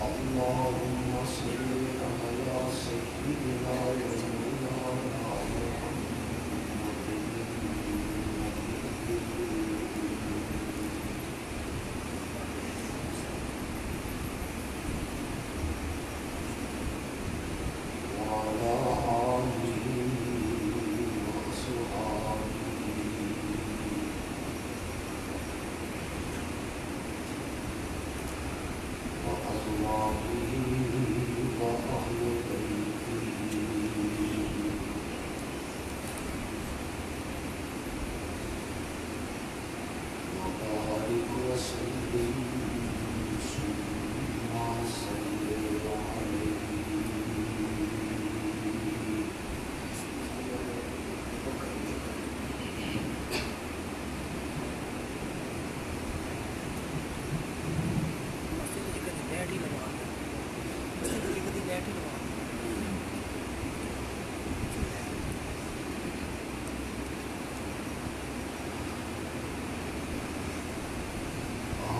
اللهم صل على سيدنا ومولانا وعلى آله وأصحابه وأزواجه وأهل بيته وبارك وسلم ثم صل عليه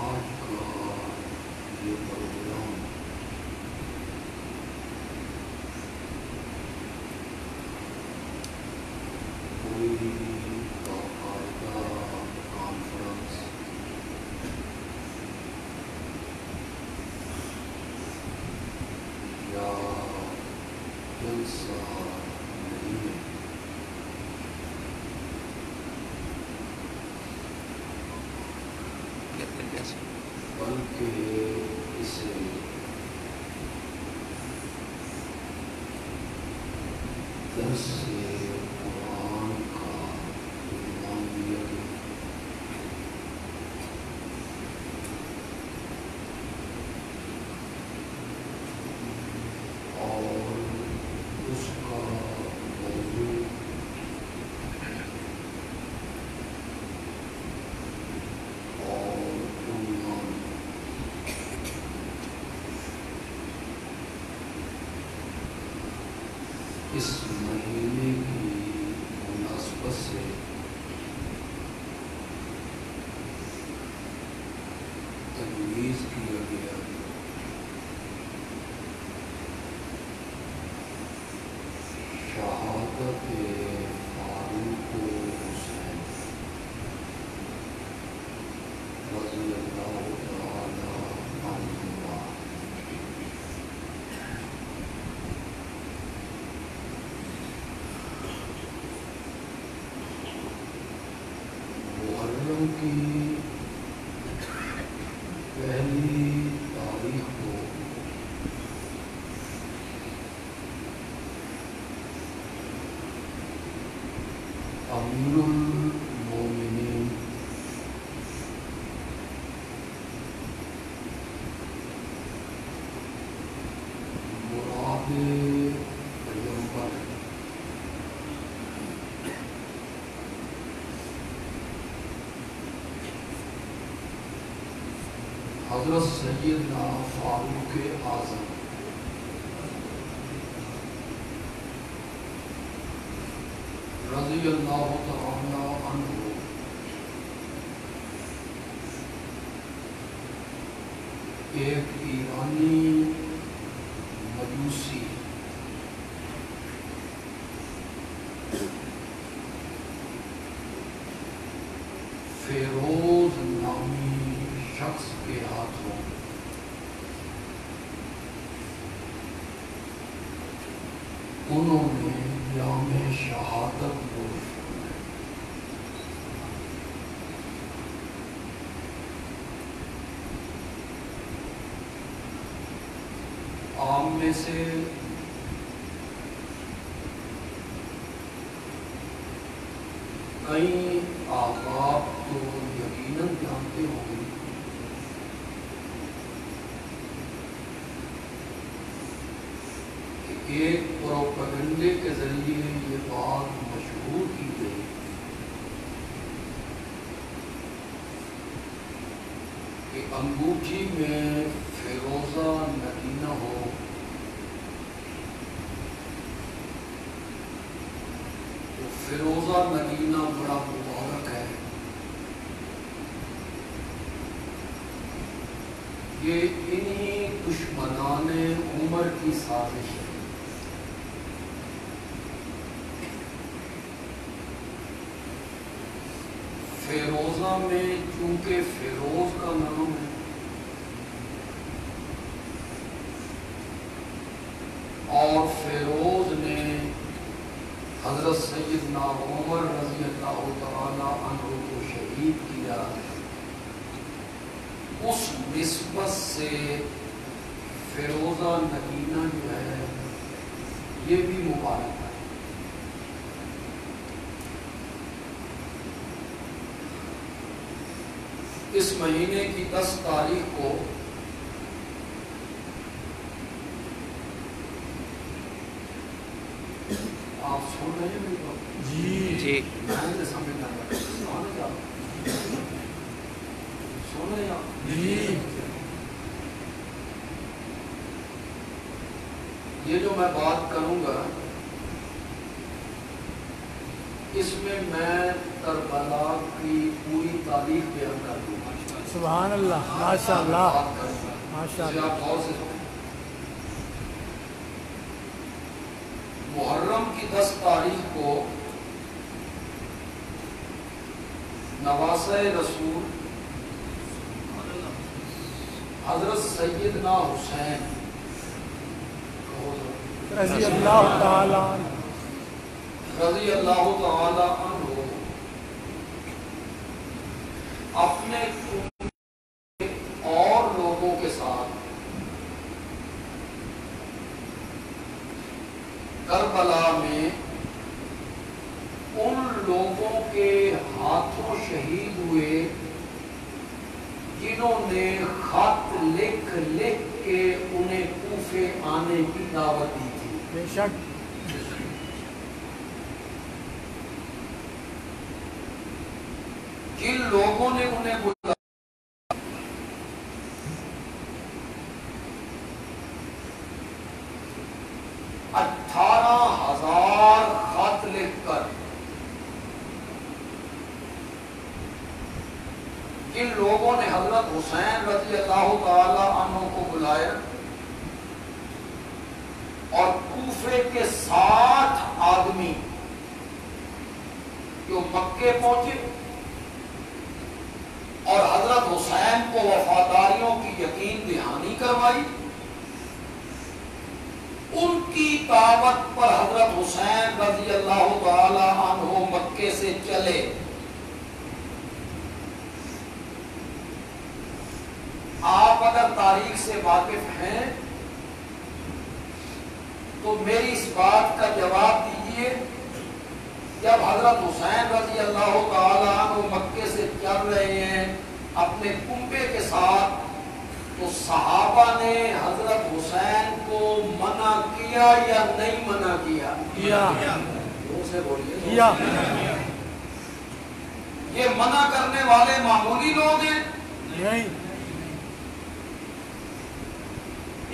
آج کا یہ پروگرام کوئی باقاعدہ کانفرنس یا جلسہ نہیں ہے، بلکہ اسے درس قرآن کا عنوان دیا گیا اور اس کا موضوع اور عنوان اس مہینے کی مناسبت سے تجویز کیا گیا شہادت فاروق حسین رضی اللہ تعالی عنہما۔ محرم کی پہلی تاریخ کو امیر المومنین مراد پیغمبر حضرت سیدنا فاروق اعظم رضی اللہ تعالی عنہ ایک ایرانی مجوسی فیروز نامی شخص کے ہاتھوں انہوں نے جام شہادت نوش فرمایا۔ عام میں سے کئی آباب تو یقیناً جانتے ہوں گے کہ ایک پروپیگنڈے کے ذریعے یہ بات مشہور کی گئی کہ انگوٹھی میں فیروزہ نگینہ ہو تو فیروزہ نگینہ بڑا مبارک ہے، یہ انہی دشمنان عمر کی سازش ہے۔ فیروزہ میں چونکہ فیروز کا نام ہے اور فیروز نے حضرت سیدنا عمر رضی اللہ تعالی عنہ کو شہید کیا، اس نسبت سے فیروزہ نگینہ جو ہے یہ بھی مبارک ہے۔ اس مہینے کی 10 تاریخ کو آپ سن رہے ہیں میری بات؟ جی سن رہے ہیں آپ؟ جی یہ جو میں بات کروں گا اس میں کربلا کی پوری تاریخ بیان کر دوں گا۔ سبحان اللہ، ماشاء اللہ، ماشاء اللہ۔ آپ غور سے سنیں۔ محرم کی 10 تاریخ کو نواسہ رسول حضرت سیدنا حسین رضی اللہ تعالی عنہ رضی اللہ تعالی عنہ اپنے اور لوگوں کے ساتھ کربلا میں ان لوگوں کے ہاتھوں شہید ہوئے جنہوں نے خط لکھ لکھ کے انہیں کوفے آنے کی دعوت دی تھی۔ بے شک جن لوگوں نے انہیں بلایا 18,000 خط لکھ کر جن لوگوں نے حضرت حسین رضی اللہ تعالی عنہ کو بلایا اور کوفے کے 60 آدمی جو مکے پہنچے اور حضرت حسین کو وفاداریوں کی یقین دہانی کروائی، ان کی دعوت پر حضرت حسین رضی اللہ تعالی عنہ مکے سے چلے۔ آپ اگر تاریخ سے واقف ہیں تو میری اس بات کا جواب دیجئے، جب حضرت حسین رضی اللہ تعالی عنہ مکے سے چل رہے ہیں اپنے کنبے کے ساتھ، تو صحابہ نے حضرت حسین کو منع کیا یا نہیں منع کیا؟ سے بولیے، یہ منع کرنے والے معمولی لوگ ہیں؟ نہیں،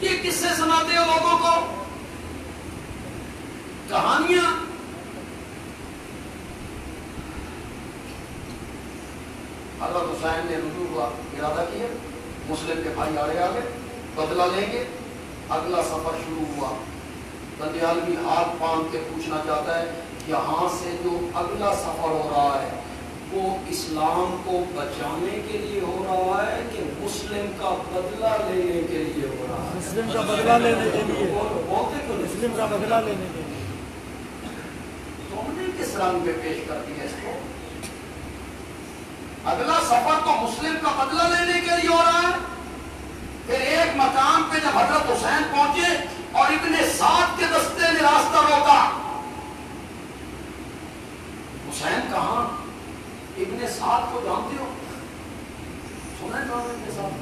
یہ قصے سناتے ہو لوگوں کو، کہانیاں. حضرت حسین نے رجوع کا ارادہ کیا، مسلم کے بھائی آڑے آ گئے، بدلہ لیں گے. اگلا سفر شروع ہوا. دندیالوی ہاتھ باندھ کے پوچھنا چاہتا ہے یہاں سے جو اگلا سفر ہو رہا ہے وہ اسلام کو بچانے کے لیے ہو رہا ہے کہ مسلم کا بدلہ لینے کے لیے ہو رہا ہے؟ مسلم کا بدلہ لینے کے لیے. مسلم کا بدلہ لینے کے لیے. تم نے کس رنگ میں پیش کر دیا اس کو؟ اگلا سفر تو مسلم کا بدلہ لینے کے لیے ہو رہا ہے. پھر ایک مقام پہ جب حضرت حسین پہنچے اور ابن سعد کے دستے نے راستہ روکا. حسین کہاں؟ ابن سعد کو جانتے ہو؟ سنا ہے کہاں ابن سعد؟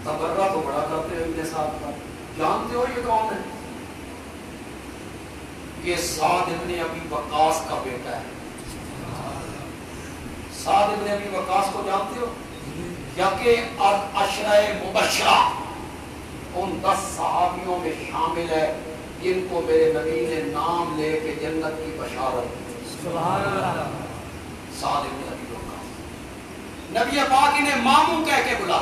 تبرہ تو بڑا کرتے ہو ابن سعد کا. جانتے ہو یہ کون ہے؟ یہ سعد ابن ابی وقاص کا بیٹا ہے. سعد ابن ابی وقاص کو جانتے ہو؟ یا کہ عشرہ مبشرہ ان 10 صحابیوں میں شامل ہے جن کو میرے نبی نے نام لے کے جنت کی بشارت دی. سبحان اللہ. سعد ابن ابی وقاص نبی پاک انہیں ماموں کہہ کے بلا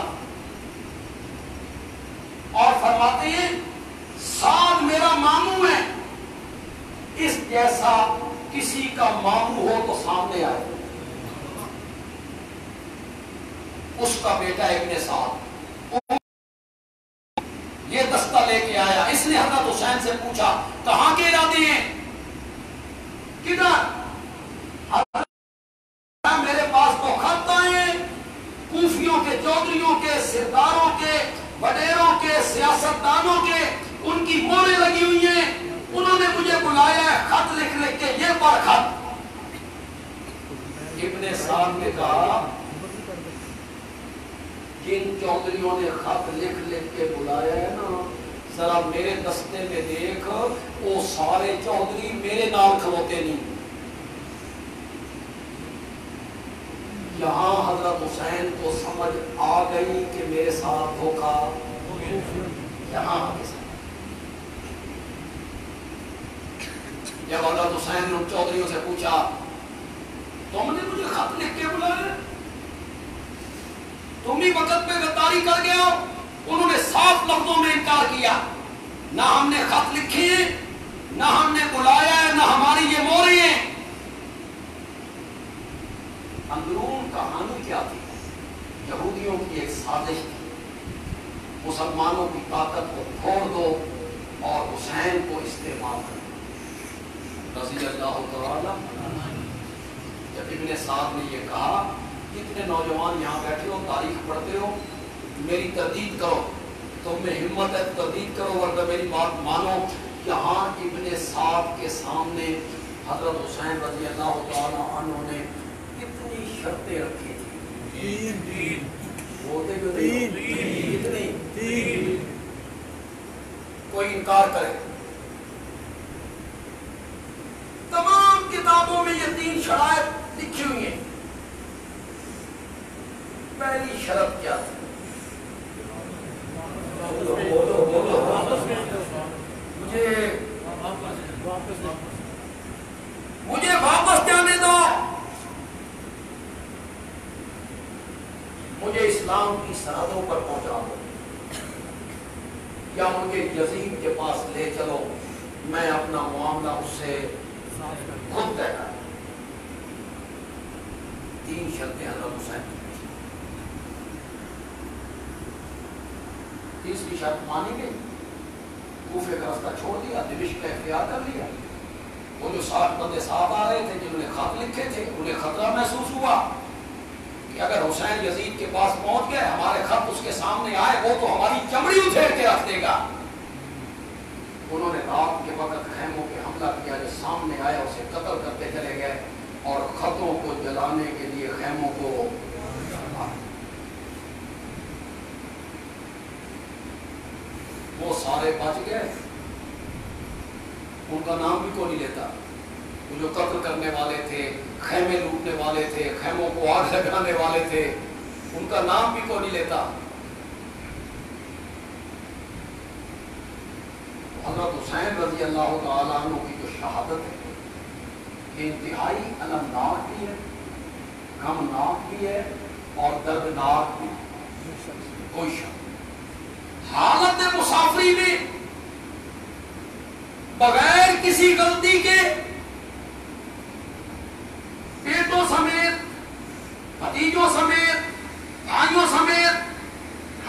اور فرماتے ہیں سعد میرا ماموں ہے، اس جیسا کسی کا ماموں ہو تو سامنے آئے. اس کا بیٹا ابن سعد یہ دستہ لے کے آیا. اس نے حضرت حسین سے پوچھا کہاں کے ارادے ہیں؟ کدھر؟ میرے پاس تو خط آئے ہیں کوفیوں کے، چودھریوں کے، سرداروں کے، وڈیروں کے، سیاستدانوں کے، ان کی موریں لگی ہوئی ہیں. انہوں نے مجھے بلایا ہے خط لکھ لکھ کے، یہ پر خط. ابن سعد نے کہا جن چودھریوں نے خط لکھ لکھ کے بلایا ہے نا، ذرا میرے دستے میں دیکھ وہ سارے چودھری میرے نام کھلوتے نہیں. یہاں حضرت حسین کو سمجھ آ گئی کہ میرے ساتھ دھوکا یہاں آگے سے. جب حضرت حسین نے ان چودھریوں سے پوچھا تم نے مجھے خط لکھ کے بلایا، تم ہی وقت پہ غداری کر گئے ہو؟ انہوں نے صاف لفظوں میں انکار کیا، نہ ہم نے خط لکھے ہیں، نہ ہم نے بلایا ہے، نہ ہماری یہ موریں ہیں. اندرون کہانی کیا تھی؟ یہودیوں کی ایک سازش تھی. مسلمانوں کی طاقت کو پھوڑ دو اور حسین کو استعمال کرو. رضی اللہ تعالی. جب ابن سعد نے یہ کہا کتنے نوجوان یہاں بیٹھے ہو تاریخ پڑھتے ہو، میری تردید کرو، تم میں ہمت ہے تردید کرو ورنہ میری بات مانو. یہاں ابن سعد کے سامنے حضرت حسین رضی اللہ تعالی عنہ نے کتنی شرطیں رکھی تھی. بولتے جو کتنی کوئی انکار کرے. تمام کتابوں میں یہ 3 شرائط لکھی ہوئی ہیں. پہلی شرط کیا تھی؟ مجھے واپس جانے دو، مجھے اسلام کی سرحدوں پر پہنچا دو، یا مجھے یزید کے پاس لے چلو، میں اپنا معاملہ اس سے خود طے کروں. 3 شرطیں حضرت حسین. تیسری شرط مانی گئی، کوفے کا راستہ چھوڑ دیا، دمشق کا اختیار کر لیا. وہ جو 60 بندے ساتھ آ رہے تھے جنہوں نے خط لکھے تھے انہیں خطرہ محسوس ہوا کہ اگر حسین یزید کے پاس پہنچ گئے، ہمارے خط اس کے سامنے آئے، وہ تو ہماری چمڑی ادھیڑ کے رکھ دے گا. انہوں نے رات کے وقت خیموں پہ حملہ کیا، جو سامنے آیا اسے قتل کرتے چلے گئے اور خطوں کو جلانے کے لیے خیموں کو وہ سارے بچ گئے. ان کا نام بھی کوئی نہیں لیتا. وہ جو قتل کرنے والے تھے، خیمے لوٹنے والے تھے، خیموں کو آگ لگانے والے تھے، ان کا نام بھی کوئی نہیں لیتا. حضرت حسین رضی اللہ تعالیٰ عنہ کی جو شہادت ہے یہ انتہائی المناک بھی ہے، غمناک بھی ہے اور دردناک بھی ہے، کوئی شک۔ حالت مسافری میں بغیر کسی غلطی کے بیٹوں سمیت، بھتیجوں سمیت، بھائیوں سمیت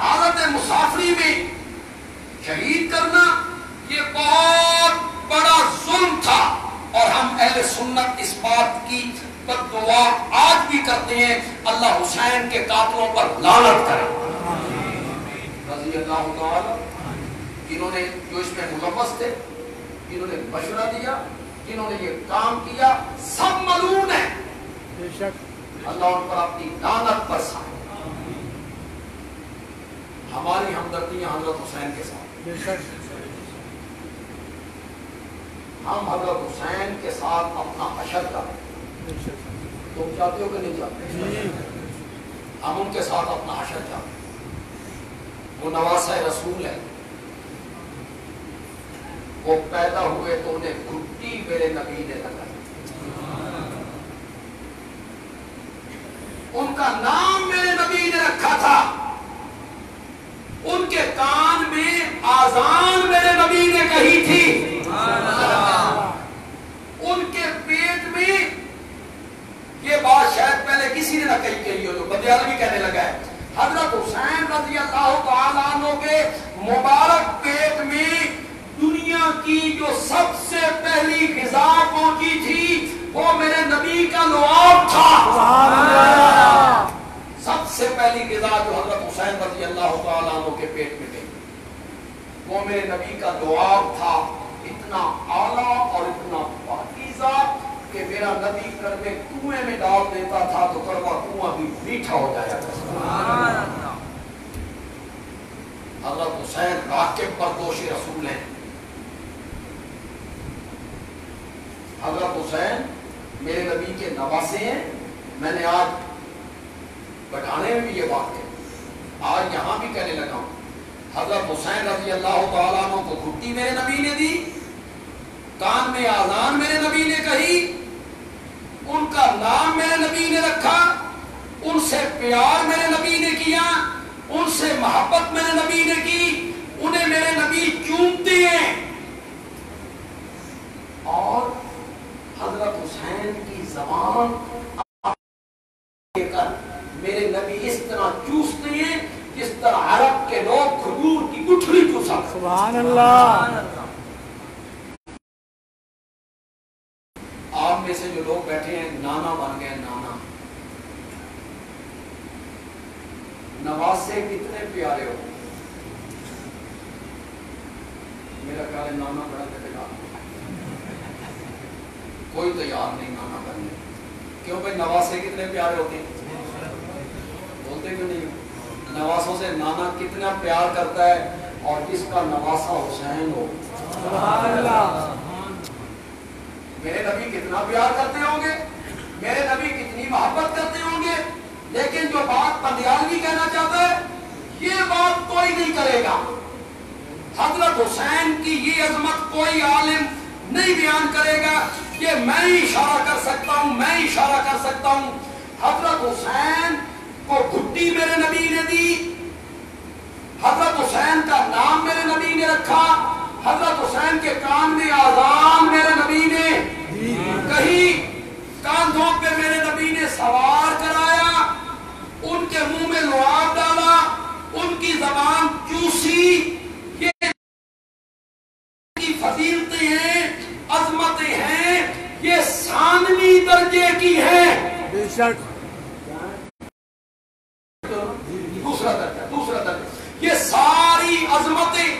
حالت مسافری میں شہید کرنا یہ بہت بڑا ظلم تھا، اور ہم اہل سنت اس بات کی دعا آج بھی کرتے ہیں اللہ حسین کے قاتلوں پر لعنت کرے رضی اللہ تعالی، جنہوں نے جو اس میں ملوث تھے، جنہوں نے مشورہ دیا، جنہوں نے یہ کام کیا، سب ملعون ہیں، بے شک اللہ ان پر اپنی لعنت برسائے۔ ہماری ہمدردیاں حضرت حسین کے ساتھ، بے شک ہم حضرت حسین کے ساتھ اپنا حشر کریں۔ بے شک تم چاہتے ہو کہ نہیں چاہتے؟ جی ہم ان کے ساتھ اپنا حشر چاہتے ہیں۔ وہ نواسہ رسول ہے، وہ پیدا ہوئے تو انہیں گھٹی میرے نبی نے لگائی، ان کا نام میرے نبی نے رکھا تھا، ان کے کان میں آذان میرے نبی نے کہی تھی، ان کے پیٹ میں یہ بات شاید پہلے کسی نے نہ کہی کہی ہو، جو بدیال بھی کہنے لگا ہے، حضرت حسین رضی اللہ تعالیٰ عنہ کے مبارک پیٹ میں دنیا کی جو سب سے پہلی غذا پہنچی تھی وہ میرے نبی کا لعاب تھا۔ سبحان اللہ، سب سے پہلی غذا جو حضرت حسین رضی اللہ تعالیٰ عنہ کے پیٹ میں گئی وہ میرے نبی کا لعاب تھا، اتنا اعلیٰ اور اتنا پاکیزہ کہ میرا نبی کڑوے کنویں میں ڈال دیتا تھا تو کڑوا کنواں بھی میٹھا ہو جایا تھا۔ حضرت حسین راکب پردوش رسول ہیں، حضرت حسین میرے نبی کے نواسے ہیں۔ میں نے آج بٹھانے میں بھی یہ بات کہی، آج یہاں بھی کہنے لگا ہوں، حضرت حسین رضی اللہ تعالیٰ عنہ کو گھٹی میرے نبی نے دی، کان میں آذان میرے نبی نے کہی، ان کا نام میرے نبی نے رکھا، ان سے پیار میرے نبی نے کیا، ان سے محبت میرے نبی نے کی، انہیں میرے نبی چومتے ہیں، اور حضرت حسین کی زبان لے کر میرے نبی اس طرح چوستے ہیں جس طرح عرب کے لوگ کھجور کی گٹھلی چوسا۔ سبحان اللہ، آپ میں سے جو لوگ بیٹھے ہیں نانا بن گئے، نانا، نواسے کتنے پیارے ہو، میرا خیال ہے نانا بڑا کرے گا، کوئی تیار نہیں نانا بننے، کیوں بھائی نواسے کتنے پیارے ہوتے ہیں، بولتے کیوں نہیں؟ نواسوں سے نانا کتنا پیار کرتا ہے، اور جس کا نواسا حسین ہو، سبحان اللہ، میرے نبی کتنا پیار کرتے ہوں گے، میرے نبی کتنی محبت کرتے ہوں گے، لیکن جو بات پندیالوی کہنا چاہتا ہے یہ بات کوئی نہیں کرے گا، حضرت حسین کی یہ عظمت کوئی عالم نہیں بیان کرے گا، یہ میں ہی اشارہ کر سکتا ہوں، میں ہی اشارہ کر سکتا ہوں۔ حضرت حسین کو گھٹی میرے نبی نے دی، حضرت حسین کا نام میرے نبی نے رکھا، حضرت حسین کے کان میں آذان میرے نبی نے کہی، کاندھوں پہ میرے نبی نے سوار کرایا، ان کے منہ میں لعاب ڈالا، ان کی زبان چوسی، یہ کی فضیلتیں ہیں، عظمتیں ہیں، یہ ثانوی درجے کی ہیں، بے شک دوسرا درجہ، یہ ساری عظمتیں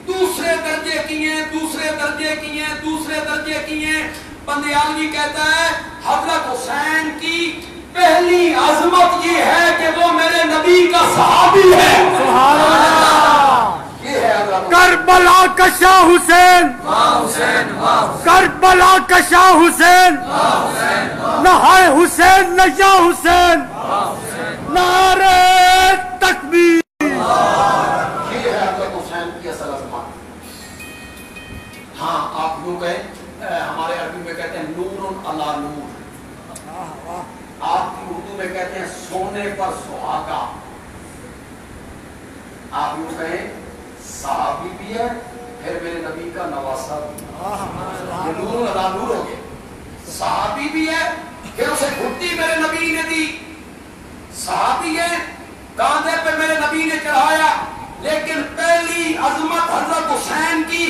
دوسرے درجے کی ہیں، دوسرے درجے کی ہیں، دوسرے درجے کی ہیں۔ بندیالوی کہتا ہے حضرت حسین کی پہلی عظمت یہ ہے کہ وہ میرے نبی کا صحابی ہے، سبحان اللہ، یہ ہے حضرت کربلا کا شاہ حسین، کربلا کا شاہ حسین، نہ ہے حسین نہ یا حسین، نعرہ تکبیر، یہ ہے حضرت حسین کی اصل عظمت۔ علی نور. آپ کی اردو میں کہتے ہیں سونے پر سہاگا. آپ یوں کہیں صحابی بھی ہے پھر میرے نبی کا نواسا بھی. یہ نور علی نور ہو گئے. صحابی بھی ہے پھر اسے گھٹی میرے نبی نے دی. صحابی ہے کاندھے پہ میرے نبی نے چڑھایا. لیکن پہلی عظمت حضرت حسین کی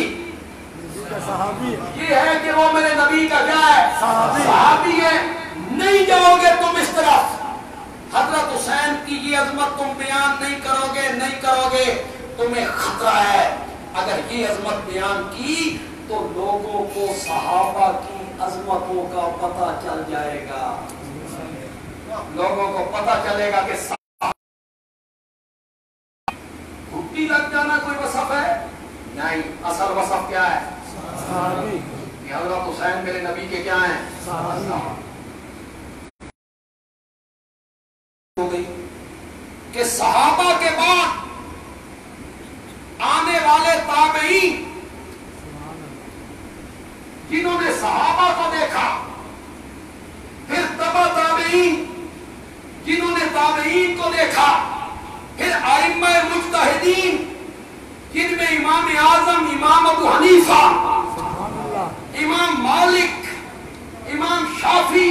یہ ہے کہ وہ میرے نبی کا کیا ہے؟ صحابی ہے. نہیں جاؤ گے تم اس طرف. حضرت حسین کی یہ عظمت تم بیان نہیں کرو گے تمہیں خطرہ ہے. اگر یہ عظمت بیان کی تو لوگوں کو صحابہ کی عظمتوں کا پتہ چل جائے گا. لوگوں کو پتہ چلے گا کہ گھٹی لگ جانا کوئی وصف ہے نہیں. اصل وصف کیا ہے؟ صحابی. یہ حضرت حسین میرے نبی کے کیا ہیں؟ صحابی. ہو گئی کہ صحابہ کے بعد آنے والے تابعین جنہوں نے صحابہ کو دیکھا، پھر تبع تابعین جنہوں نے تابعین کو دیکھا، پھر ائمہ مجتہدین جن میں امام اعظم امام ابو حنیفہ، امام مالک، امام شافعی،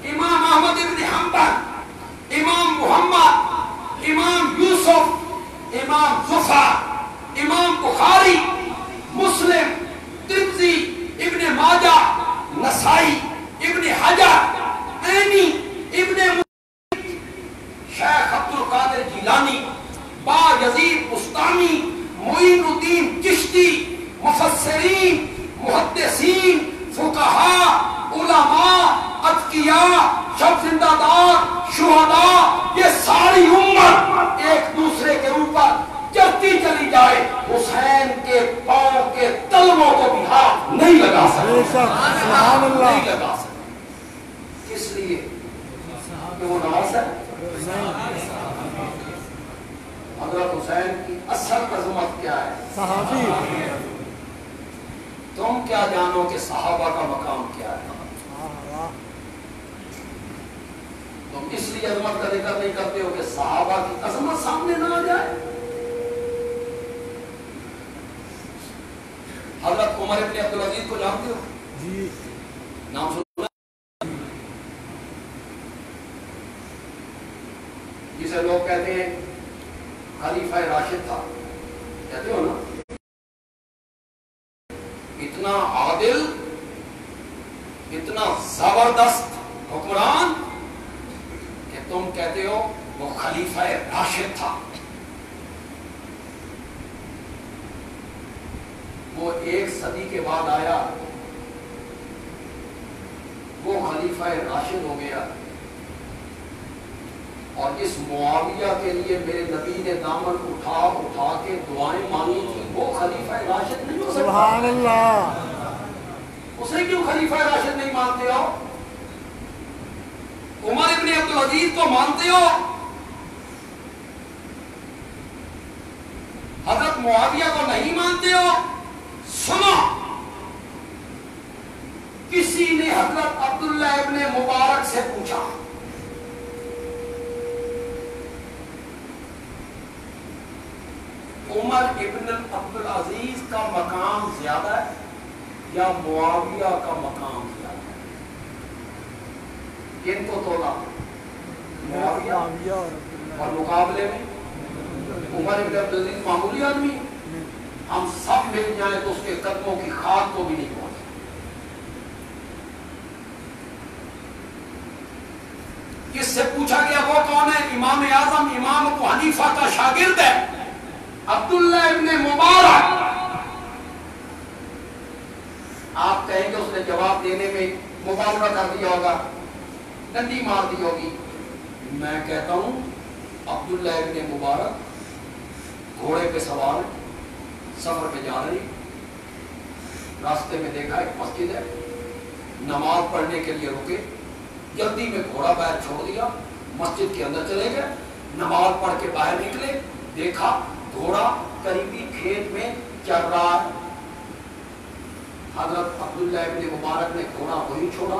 امام احمد بن حنبل، امام محمد، امام یوسف، امام زفر، امام بخاری، مسلم، ترمذی، ابن ماجہ، نسائی، ابن حجر، عینی، ابن شیخ عبد القادر جیلانی، با یزید بستانی، معین الدین چشتی، مفسرین، محدثین، فقہاء، علماء، اتقیاء، شب زندہ دار، شہداء، یہ ساری امت ایک دوسرے کے اوپر چلتی چلی جائے، حسین کے پاؤں کے تلووں کو بھی ہاتھ نہیں لگا سکتے. سبحان اللہ. نہیں لگا سکتے. اس لیے کہ وہ نواز ہے. حضرت حسین کی اصل عظمت کیا ہے؟ صحابی. تم کیا جانو کہ صحابہ کا مقام کیا ہے؟ تم اس لیے عظمت کا ذکر نہیں کرتے ہو کہ صحابہ کی عظمت سامنے نہ آ جائے. حضرت عمر ابن عبدالعزیز کو جانتے ہو؟ جی. نام سنا جسے لوگ کہتے ہیں خلیفہ راشد تھا، کہتے ہو نا؟ اتنا عادل، اتنا زبردست حکمران کہ تم کہتے ہو وہ خلیفہ راشد تھا. وہ 1 صدی کے بعد آیا، وہ خلیفہ راشد ہو گیا. اور اس معاویہ کے لیے میرے نبی نے دامن اٹھا کے دعائیں مانگی تھی. وہ خلیفہ راشد نہیں ہو سکتا. سبحان اللہ. اسے کیوں خلیفہ راشد نہیں مانتے ہو؟ عمر ابن عبدالعزیز کو مانتے ہو، حضرت معاویہ کو نہیں مانتے ہو. سنو، کسی نے حضرت عبداللہ ابن مبارک سے پوچھا، عمر ابن عبدالعزیز کا مقام زیادہ ہے یا معاویہ کا مقام زیادہ ہے؟ کن کو تولا؟ معاویہ. اور مقابلے میں عمر ابن عبدالعزیز معمولی آدمی. ہم سب مل جائیں تو اس کے قدموں کی خاک کو بھی نہیں پہنچ. کس سے پوچھا گیا وہ کون ہے؟ امام اعظم امام ابو حنیفہ کا شاگرد ہے عبداللہ ابن مبارک. آپ کہیں کہ اس نے جواب دینے میں مبالغہ کر دیا ہوگا، ڈنڈی مار دی ہوگی. میں کہتا ہوں عبداللہ ابن مبارک گھوڑے پہ سوار سفر پہ جا رہی، راستے میں دیکھا ایک مسجد ہے، نماز پڑھنے کے لیے رکے، جلدی میں گھوڑا باہر چھوڑ دیا، مسجد کے اندر چلے گئے، نماز پڑھ کے باہر نکلے، دیکھا گھوڑا قریبی کھیت میں چر رہا ہے. حضرت عبداللہ ابن مبارک نے گھوڑا وہی چھوڑا،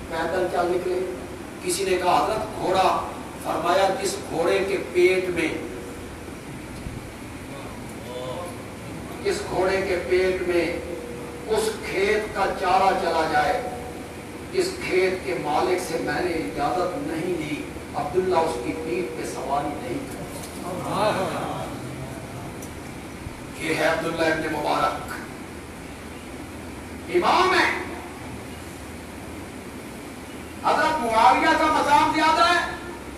پیدل چل نکلے. کسی نے کہا حضرت گھوڑا، فرمایا جس گھوڑے کے پیٹ میں، جس گھوڑے کے پیٹ میں اس کھیت کا چارہ چلا جائے جس کھیت کے مالک سے میں نے اجازت نہیں لی، عبداللہ اس کی پیٹھ پہ سواری نہیں کرتا. یہ ہے عبداللہ ابن مبارک، امام ہے. حضرت معاویہ کا مقام زیادہ ہے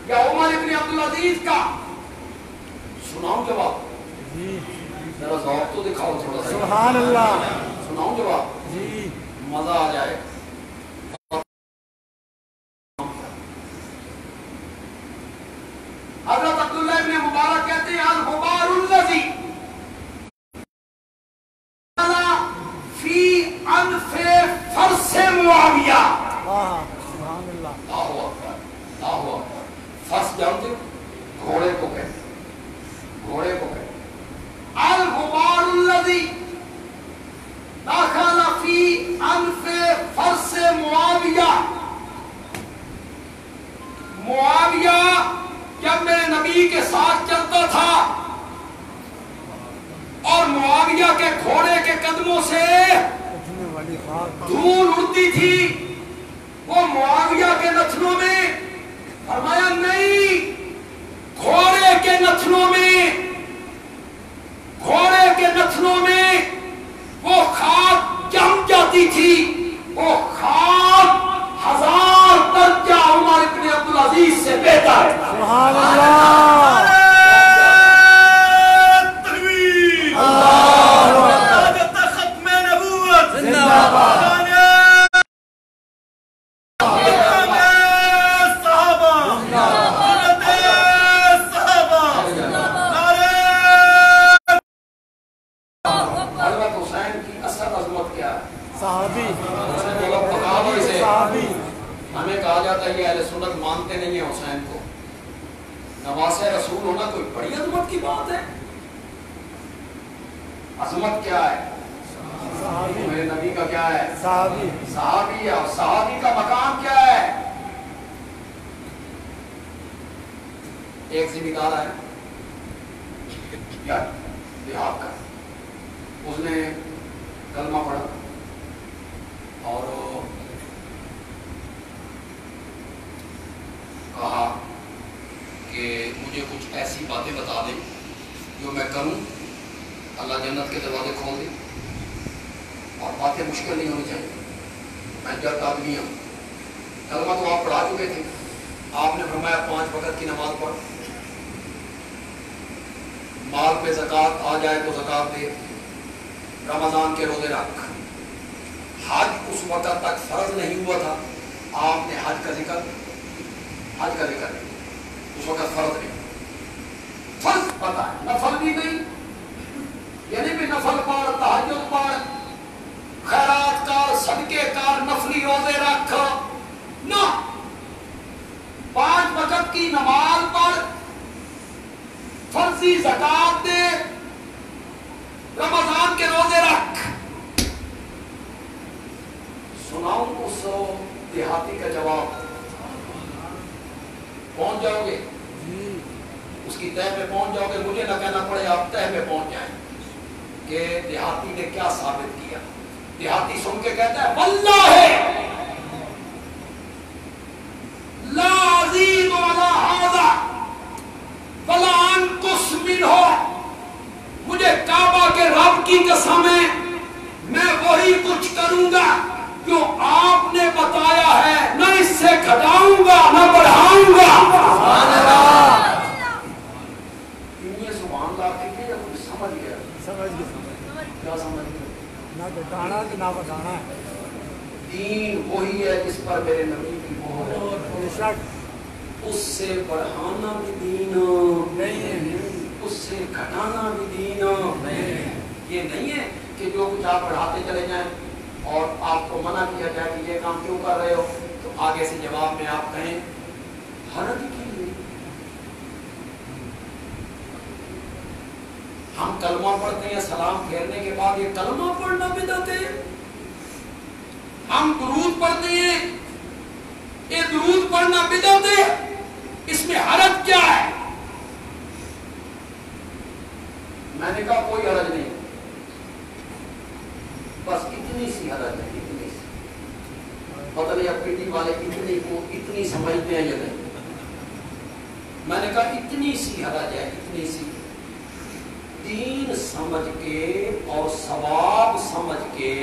یا عمر ابن عبدالعزیز کا؟ سناؤں جواب؟ ذرا ذوق تو دکھاؤ تھوڑا سا. سبحان اللہ. سناؤں جواب؟ جی مزہ آ جائے. حضرت عبداللہ ابن مبارک کہتے ہیں الغبار الذی فی انف فرس معاویہ. سبحان اللہ. اللہ اکبر، اللہ اکبر. فرس جانتے ہو؟ گھوڑے کو کہتے ہیں، گھوڑے کو کہتے ہیں. الغبار الذی دخل فی انف فرس معاویہ. معاویہ جب میرے نبی کے ساتھ چلتا تھا اور معاویہ کے گھوڑے کے قدموں سے دھول اڑتی تھی، وہ معاویہ کے نتنوں میں، فرمایا نہیں، گھوڑے کے نتنوں میں، گھوڑے کے نتنوں میں وہ خاک جم جاتی تھی. وہ خاک 1000 درجہ عمر ابن عبدالعزیز سے بہتر ہے. سبحان اللہ. تکبیر. ختم نبوت زندہ باد. ہمیں کہا جاتا ہے یہ اہل سنت مانتے نہیں ہیں حسین کو. نواسہ رسول ہونا کوئی بڑی عظمت کی بات ہے. عظمت کیا ہے؟ میرے نبی کا کیا ہے؟ صحابی. صحابی ہے. اور صحابی کا مقام کیا ہے؟ ایک ذمہ دار ہے یا دیہات کا، اس نے کلمہ پڑھا اور کہا کہ مجھے کچھ ایسی باتیں بتا دیں جو میں کروں اللہ جنت کے دروازے کھول دے، اور باتیں مشکل نہیں ہونی چاہیے. میں جلد آدمی ہوں. کلمہ تو آپ پڑھا چکے تھے. آپ نے فرمایا 5 وقت کی نماز پڑھ، مال پہ زکوٰۃ آ جائے تو زکوٰۃ دے، رمضان کے روزے رکھ. حج اس وقت تک فرض نہیں ہوا تھا. آپ نے حج کا ذکر نہیں، اس وقت فرض نہیں. فرض پتا ہے، نفل بھی نہیں. یعنی بھی نفل پڑھ، تہجد پڑھ، خیرات کر، صدقے کر، نفلی روزے رکھ، نہ 5 وقت کی نماز پڑھ، فرضی زکوٰۃ دے، رمضان کے روزے رکھ. سناؤں اس دیہاتی کا جواب؟ پہنچ جاؤ گے اس کی تہ میں پہنچ جاؤ گے. مجھے نہ کہنا پڑے، آپ تہ میں پہنچ جائیں کہ دیہاتی نے کیا ثابت کیا. دیہاتی سن کے کہتا ہے واللہ لا ازید علی ھذا ولا انقص منہ. مجھے کعبہ کے رب کی قسم ہے، میں وہی کچھ کروں گا جو آپ نے بتایا ہے، نہ اس سے گھٹاؤں گا نہ بڑھاؤں گا. سبحان اللہ. یہ سبحان اللہ کہتے ہیں کوئی سمجھ گیا؟ کیا سمجھ گیا؟ نہ گھٹانا نہ بڑھانا. دین وہی ہے جس پر میرے نبی کی مہر ہے. اس سے بڑھانا بھی دین نہیں ہے، اس سے گھٹانا بھی دین نہیں. یہ نہیں ہے کہ جو کچھ آپ بڑھاتے چلے جائیں اور آپ کو منع کیا جائے کہ یہ کام کیوں کر رہے ہو، تو آگے سے جواب میں آپ کہیں حرج کی. ہم کلمہ پڑھتے ہیں، سلام پھیرنے کے بعد یہ کلمہ پڑھنا بدعت ہے. ہم درود پڑھتے ہیں، یہ درود پڑھنا بدعت ہے، اس میں حرج کیا ہے؟ میں نے کہا کوئی حرج نہیں، بس اتنی سی حرج ہے، اتنی سی. پتہ نہیں اب پنڈی والے اتنی کو اتنی سمجھتے ہیں یا نہیں. میں نے کہا اتنی سی حرج ہے، اتنی سی. دین سمجھ کے اور ثواب سمجھ کے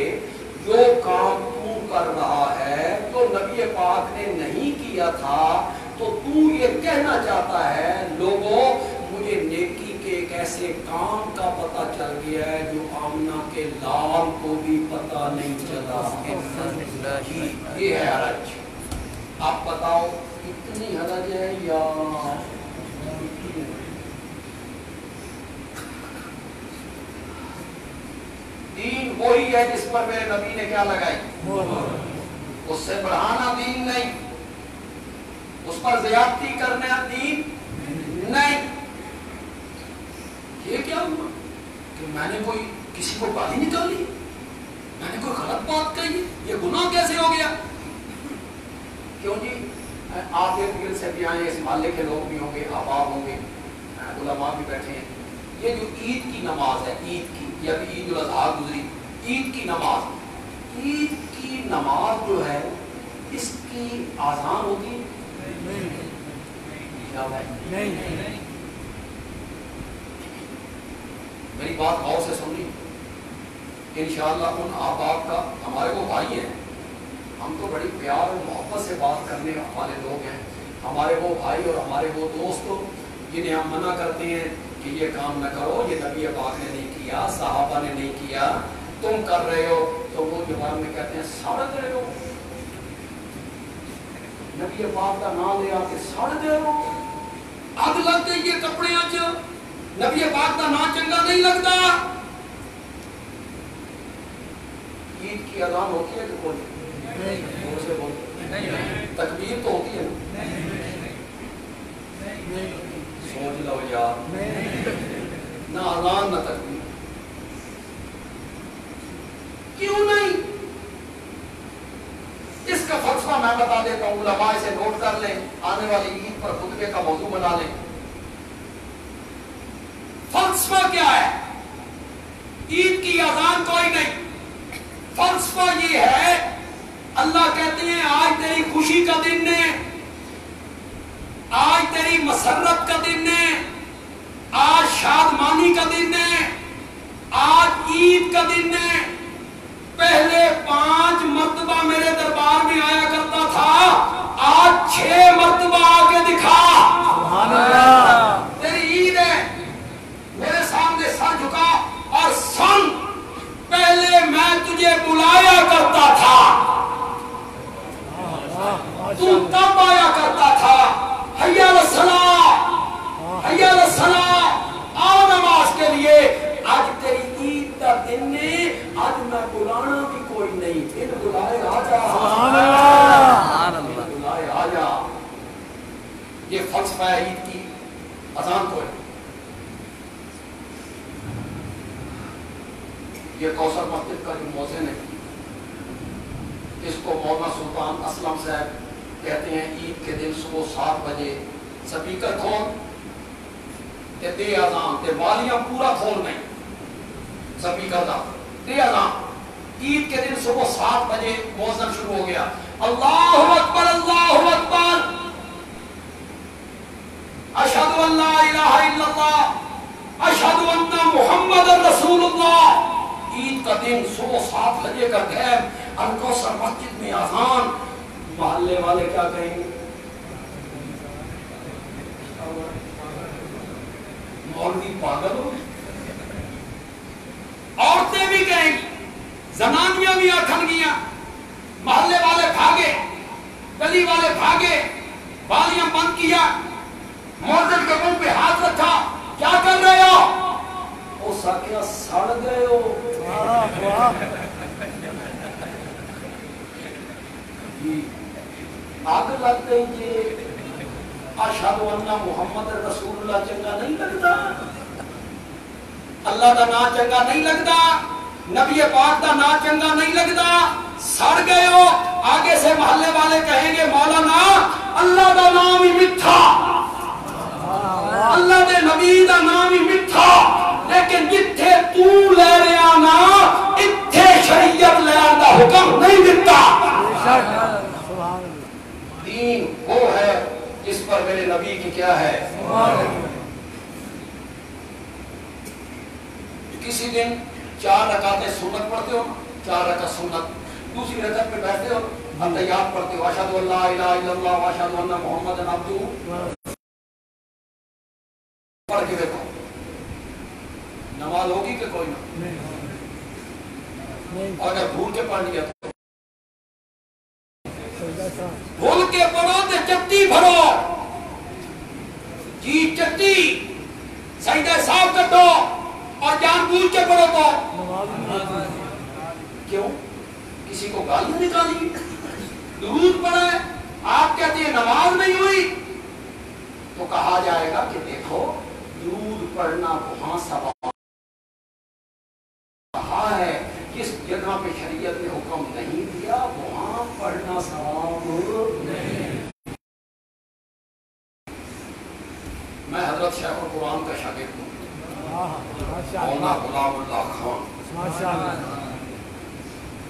جو کام تو کر رہا ہے تو نبی پاک نے نہیں کیا تھا، تو تو یہ کہنا چاہتا ہے لوگوں مجھے نیکی کے ایک ایسے کام کا پتہ چل گیا ہے جو آمنہ کے لال کو بھی پتہ نہیں چلا. یہ ہے حرج. آپ بتاؤ اتنی حرج ہے یا دین وہی ہے جس پر میرے نبی نے کیا لگائی؟ اس سے بڑھانا دین نہیں، اس پر زیادتی کرنا دین نہیں. یہ کیا ہوا کہ میں نے کوئی کسی کو گالی نکالی، میں نے کوئی غلط بات کہی، یہ گناہ کیسے ہو گیا؟ کیوں جی آپ ایک دل سے بھی آئے، اس محلے کے لوگ بھی ہوں گے، احباب ہوں گے، علماء بھی بیٹھے ہیں. یہ جو عید کی نماز ہے، عید کی یا بھی عید الاضحیٰ گزری، عید کی نماز، عید کی نماز جو ہے اس کی آزان ہوتی نہیں. میری بات غور سے سنی. انشاءاللہ ان احباب کا، ہمارے وہ بھائی ہیں، ہم تو بڑی پیار اور محبت سے بات کرنے والے لوگ ہیں. ہمارے وہ بھائی اور ہمارے وہ دوست جنہیں ہم منع کرتے ہیں کہ یہ کام نہ کرو، یہ نبی پاک نے نہیں کیا، صحابہ نے نہیں کیا، تم کر رہے ہو، تو وہ جواب میں کہتے ہیں ساڑھ رہے ہو، نبی پاک کا نام لے آ کے ساڑھ رہے ہو، آگ لگ گئی یہ کپڑے آج، نبی پاک کا نام چنگا نہیں لگتا. عید کی اذان ہوتی ہے کہ کوئی تکبیر تو ہوتی ہے نا؟ سوچ لو یار، نہ اذان نہ تکبیر. کیوں نہیں؟ اس کا فلسفہ میں بتا دیتا ہوں، علماء اسے نوٹ کر لیں، آنے والی عید پر خطبے کا موضوع بنا لیں. فلسفہ کیا ہے؟ عید کی اذان کوئی نہیں. فلسفہ یہ ہے، اللہ کہتے ہیں آج تیری خوشی کا دن ہے، آج تیری مسرت کا دن ہے، آج شادمانی کا دن ہے، آج عید کا دن ہے. پہلے 5 مرتبہ میرے دربار میں آیا کرتا تھا، آج 6 مرتبہ آ کے دکھا. سبحان اللہ. تیری عید ہے، میرے سامنے سر جھکا اور سن، پہلے میں تجھے بلایا کرتا تھا، تو تب آیا کرتا تھا، حی علی الصلاۃ، حی علی الصلاۃ، آؤ نماز کے لیے. آج تیری عید کا دن ہے، آج میں بلانا بھی کوئی نہیں، پھر بلائے آجا. سبحان اللہ. بلائے آجا. یہ فلسفہ ہے عید کی اذان کو ہے. یہ کوثر مسجد کا جو مؤذن ہے، اس کو مولانا سلطان اسلم صاحب کہتے ہیں، عید کے دن صبح 7 بجے سپیکر کھول تے دے اذان تے والیاں پورا کھول نہیں، سپیکر دا دے اذان. عید کے دن صبح 7 بجے مؤذن شروع ہو گیا، اللہ اکبر اللہ اکبر، اشہد ان لا الہ الا اللہ، اشہد ان محمد رسول اللہ. عید کا دن صبح 7 بجے کا ٹائم، الکوثر مسجد میں اذان. محلے والے کیا کہیں گے؟ مولوی پاگل ہو گئے. عورتیں بھی کہیں گی، زنانیاں بھی آکھن گیاں. محلے والے بھاگے، گلی والے بھاگے، بالیاں بند کیا، مؤذن کے منہ پہ ہاتھ رکھا، کیا کر رہے ہو؟ وہ ساکیاں سڑ گئے ہو. آگ لگ گئی جی. اشہد ان محمد رسول اللہ چنگا نہیں لگتا، اللہ کا نام چنگا نہیں لگتا، نبی پاک کا نام چنگا نہیں لگتا، سڑ گئے ہو، آگے سے محلے والے کہیں گے مولانا اللہ دا نام ہی میٹھا، اللہ دے نبی دا نام ہی میٹھا، لیکن جتھے تو لے رہا نا اتھے شریعت لے آندا حکم نہیں دیتا۔ دین وہ ہے جس پر میرے نبی کی کیا ہے۔ کسی دن 4 رکعتیں سنت پڑھتے ہو، 4 رکعت سنت، دوسری رکعت میں بیٹھتے ہو التحیات پڑھتے ہو، اشہد ان لا الہ الا اللہ واشہد ان محمد عبدہ، پڑھ کے دیکھو نماز ہوگی کہ کوئی نہ؟ اگر بھول کے پڑھ لیا تو بھول کے پڑھو تو چٹی بھرو، جی چٹی سجدہ صاف کر دو اور جان بوجھ کے پڑھو تو کیوں؟ کسی کو گالیاں نکالی، درود پڑھا ہے، آپ کہتے ہیں نماز نہیں ہوئی، تو کہا جائے گا کہ دیکھو درود پڑھنا وہاں ثواب کہا ہے، کس جگہ پہ شریعت نے حکم نہیں دیا وہاں پڑھنا ثواب نہیں۔ میں حضرت شیخ القرآن کا شاگرد ہوں، مولانا غلام اللہ خان،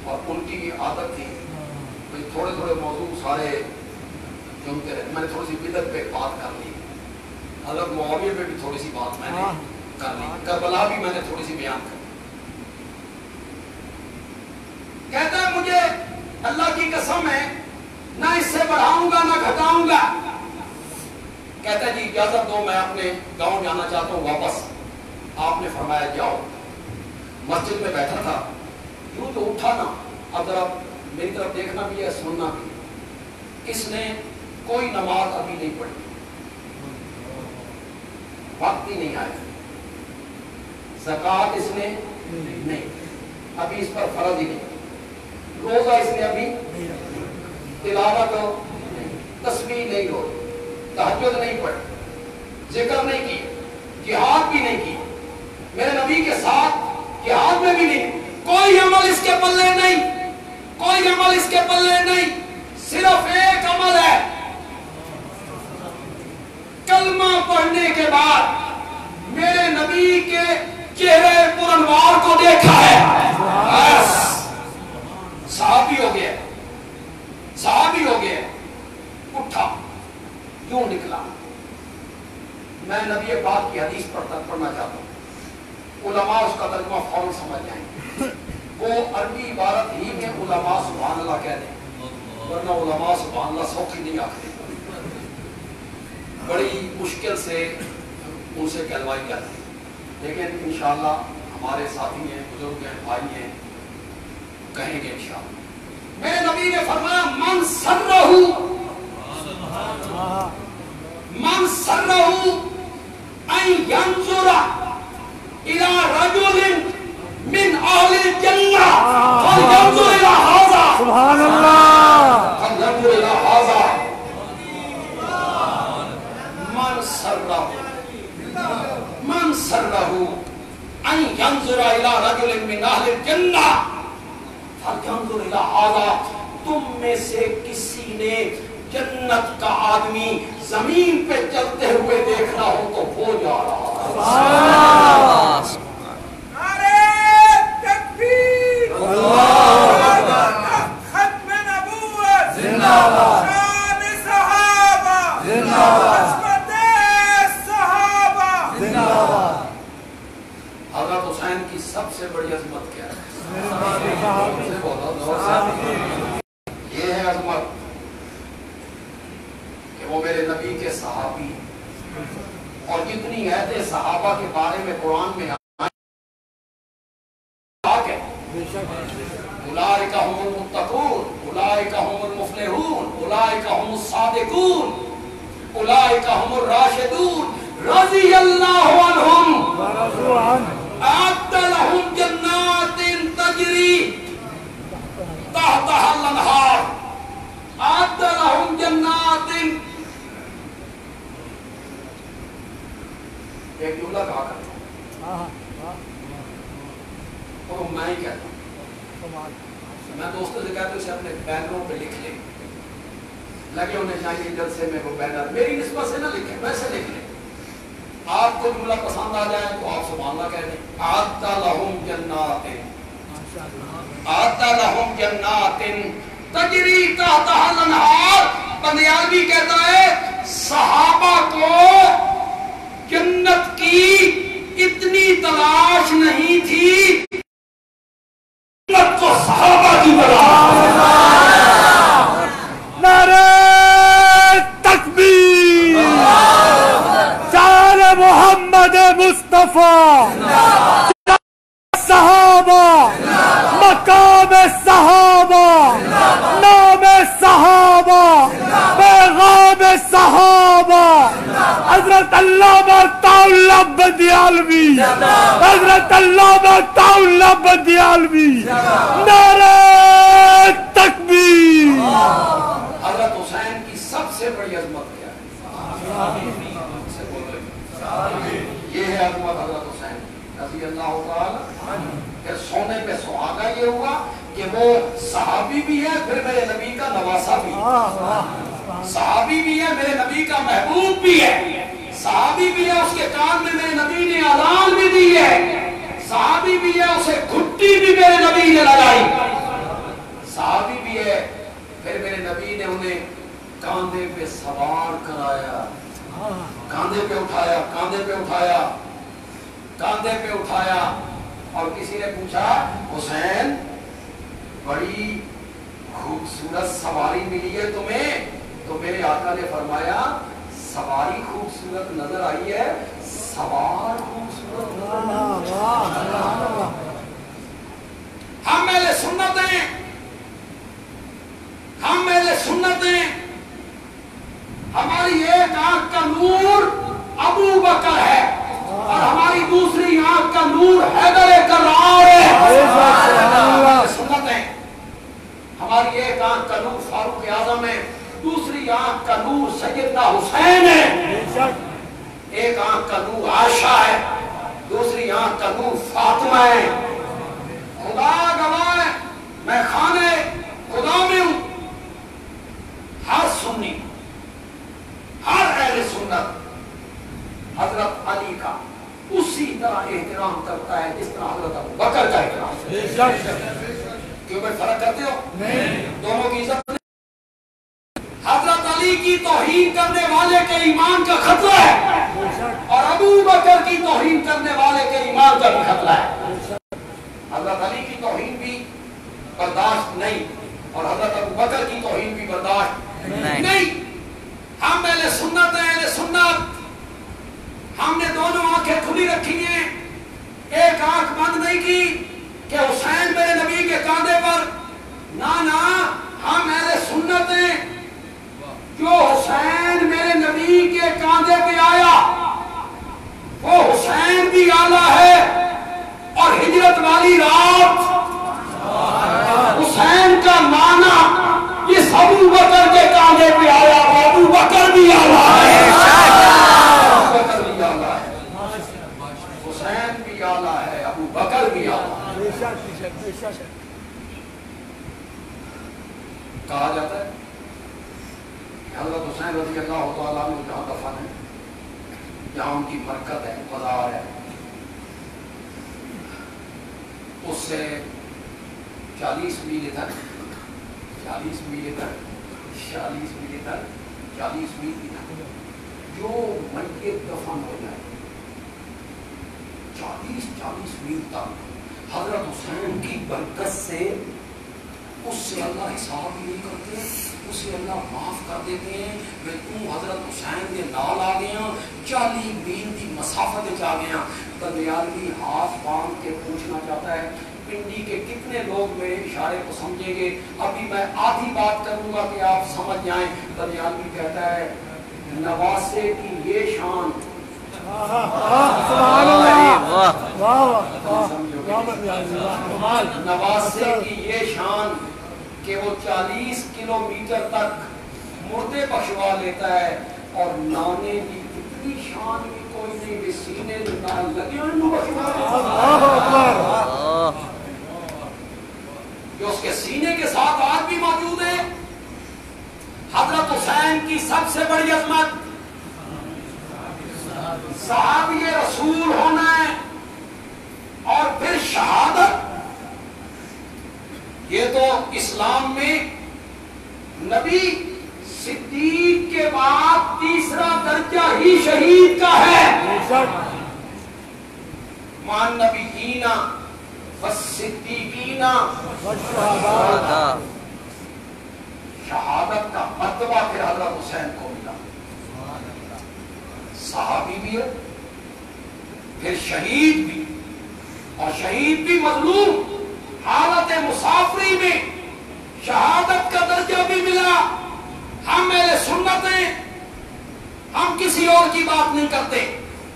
اور ان کی عادت تھی تھوڑے تھوڑے موضوع سارے چنتے رہتے۔ میں نے تھوڑی سی بدعت پہ بات کر لی، حضرت معاویہ پہ بھی تھوڑی سی بات میں نے کر لی، کربلا بھی میں نے تھوڑی سی بیان کر لی۔ کہتا ہے مجھے اللہ کی قسم ہے نہ اس سے بڑھاؤں گا نہ گھٹاؤں گا۔ کہتا ہے جی اجازت دو میں اپنے گاؤں جانا چاہتا ہوں واپس۔ آپ نے فرمایا جاؤ۔ مسجد میں بیٹھا تھا، یوں تو اٹھا نا، اب ذرا میری طرف دیکھنا بھی ہے سننا بھی۔ اس نے کوئی نماز ابھی نہیں پڑھی، وقت ہی نہیں آیا، زکوٰۃ اس نے نہیں، ابھی اس پر فرض ہی نہیں، روزہ اس نے ابھی، تلاوت نہیں، تسبیح نہیں ہوئی، تہجد نہیں پڑھی، ذکر نہیں کی، جہاد بھی نہیں کی، میرے نبی کے ساتھ جہاد میں بھی نہیں، کوئی عمل اس کے پلے نہیں، کوئی عمل اس کے پلے نہیں، صرف ایک عمل ہے، کلمہ پڑھنے کے بعد میرے نبی کے چہرے پرانوار کو دیکھا ہے، بس صحابی ہو گیا، صحابی ہو گیا، اٹھا یوں نکلا۔ میں نبی پاک کی حدیث پڑھنا چاہتا ہوں، علماء اس کا ترجمہ فوراً سمجھ جائیں گے، وہ عربی عبارت ہی میں علماء سبحان اللہ کہہ دیں، ورنہ علماء سبحان اللہ سوکھی نہیں آخری، بڑی مشکل سے ان سے کہلوائی جاتی ہے، لیکن انشاءاللہ ہمارے ساتھی ہیں، بزرگ ہیں، بھائی ہیں، کہیں گے انشاءاللہ۔ میرے نبی نے فرمایا من سرہ ان ینظر الى رجل من اہل الجنہ فلینظر الى ھذا، سبحان اللہ، فلینظر الى ھذا، من سرہ ان ینظر الى رجل من اہل الجنہ فلینظر الى ھذا، تم میں سے کسی نے جنت کا آدمی زمین پہ چلتے ہوئے دیکھنا ہو تو وہ جا رہا ہے۔ نعرہ تکبیر، ختم نبوت، زندہ باد، شان صحابہ، زندہ باد، عظمت صحابہ، زندہ باد۔ حضرت حسین کی سب سے بڑی عظمت کیا ہے؟ یہ ہے عظمت کہ وہ میرے نبی کے صحابی، اور جتنی عہدیں صحابہ کے بارے میں قرآن میں آگے اولئک هم المتقون، اولئک هم المفلحون، اولئک هم الصادقون، اولئک هم الراشدون رضی اللہ عنہم ورضوا عنہ، اعد لهم جنات تجری تحتها الانہار، اعد لهم جنات، ایک جملہ کہا کرتا ہوں اور میں ہی کہتا ہوں، میں دوستوں سے کہتا ہوں اسے اپنے بینروں پہ لکھ لیں، لگے انہیں چاہیے جلسے میں وہ بینر میری نسبت سے نہ لکھیں، ویسے لکھ لیں. آپ کو جملہ پسند آ جائے تو آپ سبحان اللہ کہہ دیں. اعدَّ لَهُمْ جَنَّاتٍ اعدَّ لَهُمْ جَنَّاتٍ تجری تحتها الانہار. بندیالوی کہتا ہے صحابہ کو جنت کی اتنی تلاش نہیں تھی، جنت کو صحابہ کی تلاش. نعرہ تکبیر، شان محمد مصطفیٰ، صحابہ، مقام صحابہ، نام صحابہ، پیغام صحابہ. حضرت علامہ طاء بندیالوی، حضرت علامہ طاء بندیالوی. نعرہ تکبیر. حضرت حسین کی سب سے بڑی عظمت کیا ہے؟ یہ ہے عظمت حضرت حسین رضی اللہ تعالی. پھر سونے پہ سہاگا یہ ہوا کہ وہ صحابی بھی ہے، پھر میرے نبی کا نواسا بھی ہے. صحابی بھی ہے، میرے نبی کا محبوب بھی ہے. صحابی بھی ہے، اس کے کان میں میرے نبی نے اذان بھی دی ہے. صحابی بھی ہے، اسے گھٹی بھی میرے نبی نے لگائی. صحابی بھی ہے، پھر میرے نبی نے انہیں کاندھے پہ سوار کرایا، کاندھے پہ اٹھایا، کاندھے پہ اٹھایا، کاندھے پہ اٹھایا. اور کسی نے پوچھا حسین بڑی خوبصورت سواری ملی ہے تمہیں؟ تو میرے آقا نے فرمایا سواری خوبصورت نظر آئی ہے، سوار خوبصورت نظر آئی. ہم اہل سنت ہیں، ہم اہل سنت ہیں. ہماری ایک آنکھ کا نور ابو بکر ہے اور ہماری دوسری آنکھ کا نور حیدر کرار ہے. سنت ہے. ہماری ایک آنکھ کا نور فاروق اعظم ہے، دوسری آنکھ کا نور سیدنا حسین ہے. ایک آنکھ کا نور عائشہ ہے، دوسری آنکھ کا نور فاطمہ ہے. خدا گواہ ہے میں خانے خدا میں ہوں. ہر سنی، ہر اہل سنت حضرت علی کا اسی طرح احترام کرتا ہے جس طرح حضرت ابو بکر کا احترام. کیوں میں فرق کرتے ہو؟ دونوں کی عزت. حضرت علی کی توہین کرنے والے کے ایمان کا خطرہ ہے اور ابو بکر کی توہین کرنے والے کے ایمان کا بھی خطرہ ہے. حضرت علی کی توہین بھی برداشت نہیں اور حضرت ابو بکر کی توہین بھی برداشت نہیں. ہم اہل سنت ہیں، اہل سنت. ہم نے دونوں آنکھیں کھلی رکھی ہیں، ایک آنکھ بند نہیں کی کہ حسین میرے نبی کے کاندھے پر. نہ ہم اہل سنت ہیں. جو حسین میرے نبی کے کاندھے پہ آیا وہ حسین بھی آلہ ہے. اور ہجرت والی رات حسین کا معنی اس ابو بکر کے کاندھے پہ آیا، ابو بکر بھی آلہ ہے، ابو بکر بھی آلہ ہے، حسین بھی آلہ ہے، ابو بکر بھی آلہ ہے. کہا جاتا ہے حضرت حسین رضی اللہ تعالیٰ عنہ جہاں دفن ہے، جہاں ان کی برکت ہے، مزار ہے، اس سے 40 میل ادھر، 40 میل ادھر، 40 میل ادھر، 40 میل ادھر جو میت دفن ہو جائے 40 میل تک حضرت حسین کی برکت سے اس سے اللہ حساب نہیں کرتے، اسے اللہ معاف کر دیتے ہیں. میں تم حضرت حسین کے نال آ گیا، 40 میل کی مسافت آ گیا. بندیالوی ہاتھ باندھ کے پوچھنا چاہتا ہے پنڈی کے کتنے لوگ میرے اشارے کو سمجھیں گے. ابھی میں آدھی بات کروں گا کہ آپ سمجھ جائیں. بندیالوی کہتا ہے نواسے کی یہ شان، نواسے کی یہ شان کہ وہ 40 کلومیٹر تک مردے بخشوا لیتا ہے، اور نانے کی اتنی شان بھی کوئی نہیں بھی سینے نال لگے ان کو بخشوا لیتا ہے. یہ اس کے سینے کے ساتھ آج بھی موجود ہے. حضرت حسین کی سب سے بڑی عظمت صحابی رسول ہونا ہے اور پھر شہادت. یہ تو اسلام میں نبی صدیق کے بعد تیسرا درجہ ہی شہید کا ہے. مان نبیین والصدیقین والشہداء. شہادت کا مرتبہ پھر حضرت حسین کو ملا. صحابی بھی ہے پھر شہید بھی, اور شہید بھی مظلوم حالت مسافری میں شہادت کا درجہ بھی ملا. ہم اہل سنت ہیں, ہم کسی اور کی بات نہیں کرتے,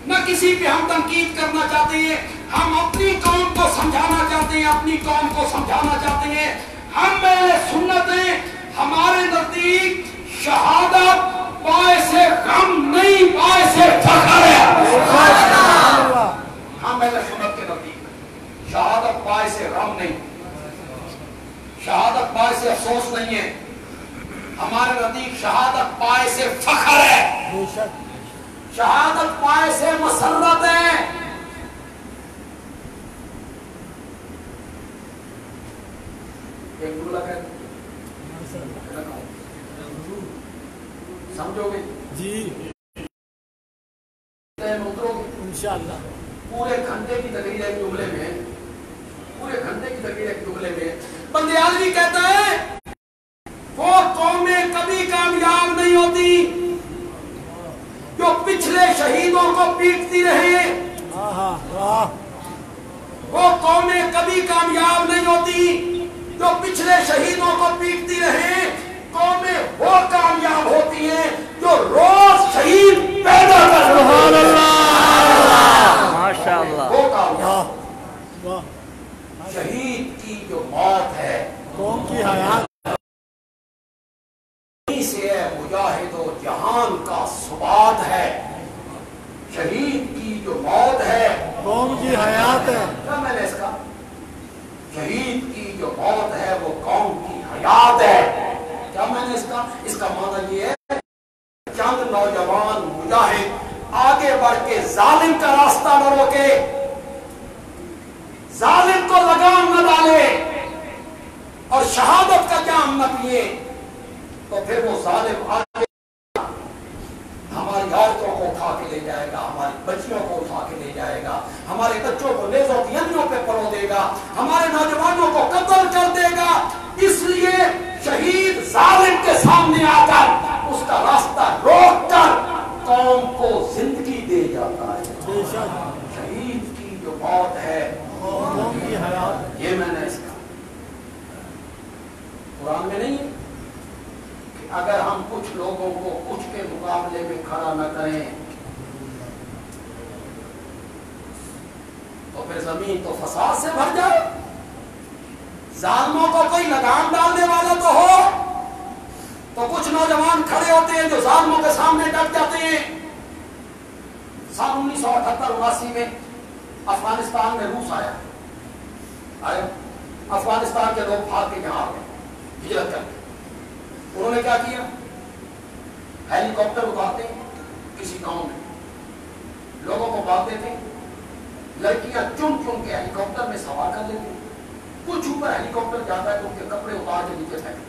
نہ کسی پہ ہم تنقید کرنا چاہتے ہیں. ہم اپنی قوم کو سمجھانا چاہتے ہیں, اپنی قوم کو سمجھانا چاہتے ہیں. ہم اہل سنت ہیں, ہمارے نزدیک شہادت باعث غم نہیں باعث فخر ہے. ہم اہل سنت کے نزدیک شہادت باعث غم نہیں, شہادت باعث افسوس نہیں ہے. ہمارے نزدیک شہادت باعث فخر ہے, شہادت باعث مسرت ہے. ایک جملہ کہہ سمجھو گے جی اترو گے انشاءاللہ. پورے گھنٹے کی تقریر ایک جملے میں, پورے گھنٹے کی تقریر ایک جملے میں بندے عالمی کہتا ہے وہ قومیں کبھی کامیاب نہیں ہوتی جو پچھلے شہیدوں کو پیٹتی رہے. وہ قومیں کبھی کامیاب نہیں ہوتی جو پچھلے شہیدوں کو پیٹتی رہے. قومیں وہ کامیاب ہوتی ہیں جو روز شہید پیدا کرتی ہیں. سبحان اللہ, ماشاءاللہ. وہ کامیاب شہید کی جو موت ہے قوم کی حیات سے ہے, مجاہد و جہان کا ثبات ہے. شہید کی جو موت ہے قوم کی حیات ہے. کیا میں نے اس کا شہید کی جو موت ہے وہ قوم کی حیات ہے. کیا میں نے اس کا معنی یہ ہے چند نوجوان مجاہد آگے بڑھ کے ظالم کا راستہ نہ روکے, ظالم کو لگام نہ ڈالے اور شہادت کا جام نہ پیے, تو پھر وہ ظالم آگے ہماری عورتوں کو اٹھا کے لے جائے گا, ہماری بچیوں کو اٹھا کے لے جائے گا, ہمارے بچوں کو نیزوں کی انیوں پہ پرو دے گا, ہمارے نوجوانوں کو قتل کر دے گا. اس لیے شہید ظالم کے سامنے آ کر اس کا راستہ روک کر قوم کو زندگی دے جاتا ہے. شہید کی جو موت ہے قوم کی حیات. یہ میں نے اس کا قرآن میں نہیں ہے کہ اگر ہم کچھ لوگوں کو کچھ کے مقابلے میں کھڑا نہ کریں تو پھر زمین تو فساد سے بھر جائے. ظالموں کو کوئی لگام ڈالنے والا تو ہو, تو کچھ نوجوان کھڑے ہوتے ہیں جو ظالموں کے سامنے ڈٹ جاتے ہیں. سن 1978-79 میں افغانستان میں روس آیا, افغانستان کے لوگ بھاگ کے یہاں آ گئے ہجرت کر کے. انہوں نے کیا کیا, ہیلی کاپٹر اتارتے کسی گاؤں میں, لوگوں کو بھاگتے تھے, لڑکیاں چن چن کے ہیلی کاپٹر میں سوار کر لیتے, کچھ اوپر ہیلی کاپٹر جاتا ہے تو ان کے کپڑے اتار کے نیچے پھینک.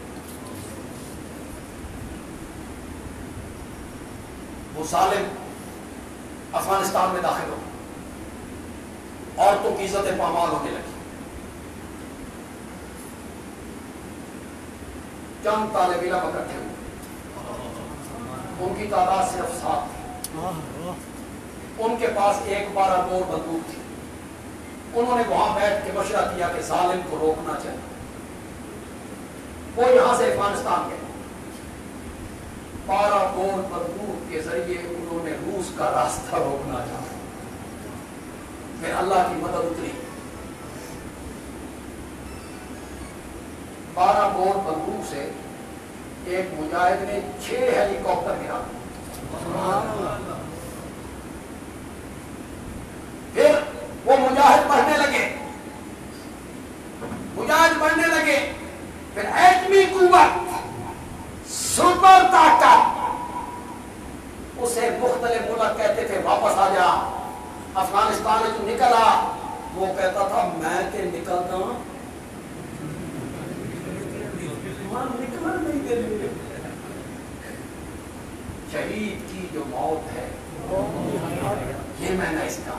وہ ظالم افغانستان میں داخل ہو, عورتوں کی عزتیں پامال ہونے لگی. چند طالب علم اکٹھے ہوئے, ان کی تعداد صرف 7 تھی. ان کے پاس ایک 12 بور بندوق تھی. انہوں نے وہاں بیٹھ کے مشورہ کیا کہ ظالم کو روکنا چاہیے. وہ یہاں سے افغانستان گئے, 12 بور بندوق کے ذریعے انہوں نے روس کا راستہ روکنا چاہا. پھر اللہ کی مدد اتری, 12 بور بندوق سے ایک مجاہد نے 6 ہیلی کاپٹر گرا. پھر وہ مجاہد بڑھنے لگے, مجاہد بڑھنے لگے. پھر ایٹمی قوت، سپر طاقت، اسے مختلف ملک کہتے تھے واپس آ جا، افغانستان میں تو نکلا، وہ کہتا تھا میں تے نکلتا ہوں، نکلنا نہیں دے۔ شہید کی جو موت ہے یہ میں نے اس کا،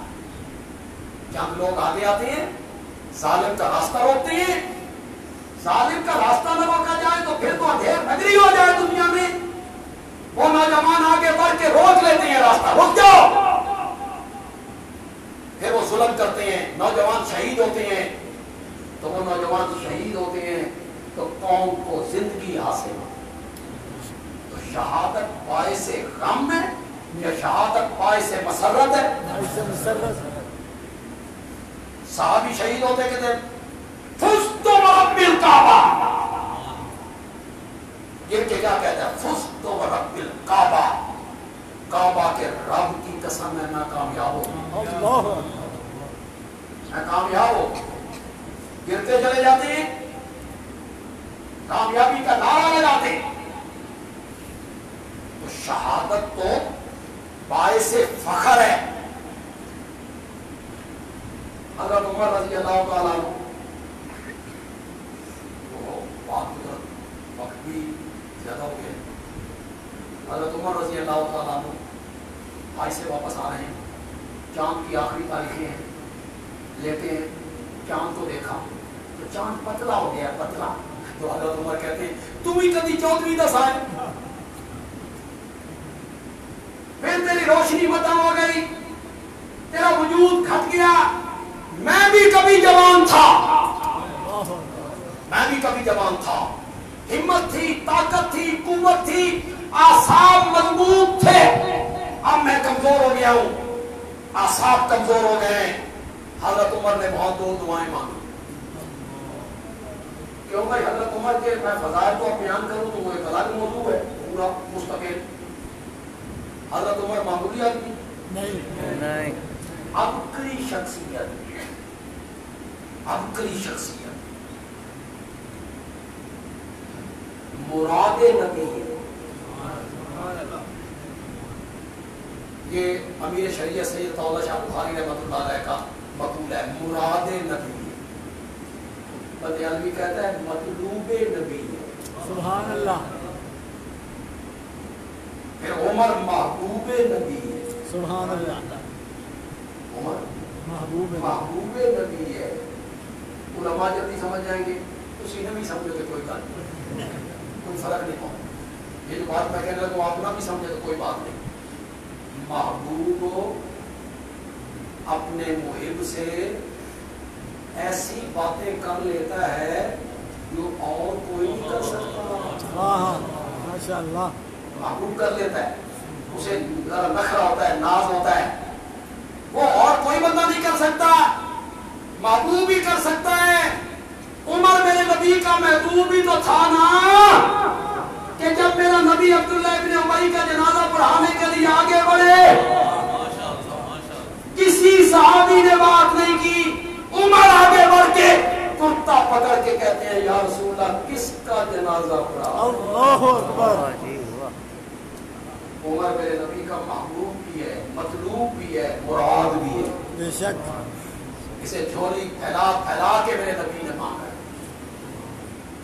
جب لوگ آگے آتے ہیں ظالم کا راستہ روکتے ہیں، ظالم کا راستہ نہ روکا جائے تو پھر تو اندھیر نگری ہو جائے دنیا میں۔ وہ نوجوان آگے بڑھ کے روک لیتے ہیں راستہ، رک جاؤ، پھر وہ ظلم کرتے ہیں، نوجوان شہید ہوتے ہیں، تو وہ نوجوان شہید ہوتے ہیں تو قوم کو زندگی حاصل ہو۔ تو شہادت باعث غم ہے یا شہادت باعث مسرت ہے؟ صحابی شہید ہوتے کہتے فزت ورب الکعبہ، یہ کیا کہتا ہے؟ فزت ورب الکعبہ، کعبہ کے رب کی قسم ہے میں کامیاب ہوں، میں کامیاب ہوں۔ گرتے چلے جاتے ہیں، کامیابی کا نعرہ لگاتے ہیں، تو شہادت تو باعث فخر ہے۔ حضرت عمر رضی اللہ تعالیٰ عنہ، وہ بات وقت بھی زیادہ ہو گیا، حضرت عمر رضی اللہ تعالیٰ عنہ حج سے واپس آ رہے ہیں، چاند کی آخری تاریخیں ہیں، لیتے ہیں، چاند کو دیکھا تو چاند پتلا ہو گیا، پتلا، تو حضرت عمر کہتے ہیں تم ہی کبھی 14ویں دس آئے، پھر تیری روشنی ختم ہو گئی، تیرا وجود گھٹ گیا، میں بھی کبھی جوان تھا، میں بھی کبھی جوان تھا، ہمت تھی، طاقت تھی، قوت تھی، اعصاب مضبوط تھے، اب میں کمزور ہو گیا ہوں، اعصاب کمزور ہو گئے۔ حضرت عمر نے بہت دعائیں مانگی، کیوں بھائی حضرت عمر کے میں فضائل کو بیان کروں تو وہ ایک الگ موضوع ہے پورا مستقل۔ حضرت عمر معمولی آدمی نہیں، عبقری شخصیت، عبقری شخصیت، مراد نبی ہے۔ یہ امیر شریعت سید طاولہ شاہ بخاری رحمۃ اللہ علیہ کا مقول ہے، مراد نبی ہے۔ بدیالوی کہتا ہے مطلوب نبی ہے، سبحان اللہ۔ پھر عمر محبوب نبی ہے، سبحان اللہ، عمر محبوب محبوب نبی ہے۔ علماء جلدی سمجھ جائیں گے، اسی نے بھی سمجھو کہ کوئی بات نہیں، کوئی فرق نہیں پڑا۔ یہ جو بات میں کہنے لگا آپ نہ بھی سمجھے تو کوئی بات نہیں۔ محبوب اپنے محب سے ایسی باتیں کر لیتا ہے جو اور کوئی نہیں کر سکتا۔ ہاں ماشاء اللہ، محبوب کر لیتا ہے، اسے نخرہ ہوتا ہے، ناز ہوتا ہے، وہ اور کوئی بندہ نہیں کر سکتا، محبوب ہی کر سکتا ہے۔ عمر میرے نبی کا محبوب ہی تو تھا نا، کہ جب میرا نبی عبداللہ ابن ابی کا جنازہ پڑھانے کے لیے آگے بڑھے، کسی صحابی نے بات نہیں کی، عمر آگے بڑھ کے کرتا پکڑ کے کہتے ہیں یا رسول اللہ کس کا جنازہ پڑھا؟ اللہ اکبر۔ عمر میرے نبی کا محبوب بھی ہے، مطلوب بھی ہے، مراد بھی ہے، بے شک۔ اسے جھولی پھیلا پھیلا کے میرے نبی نے مانگا،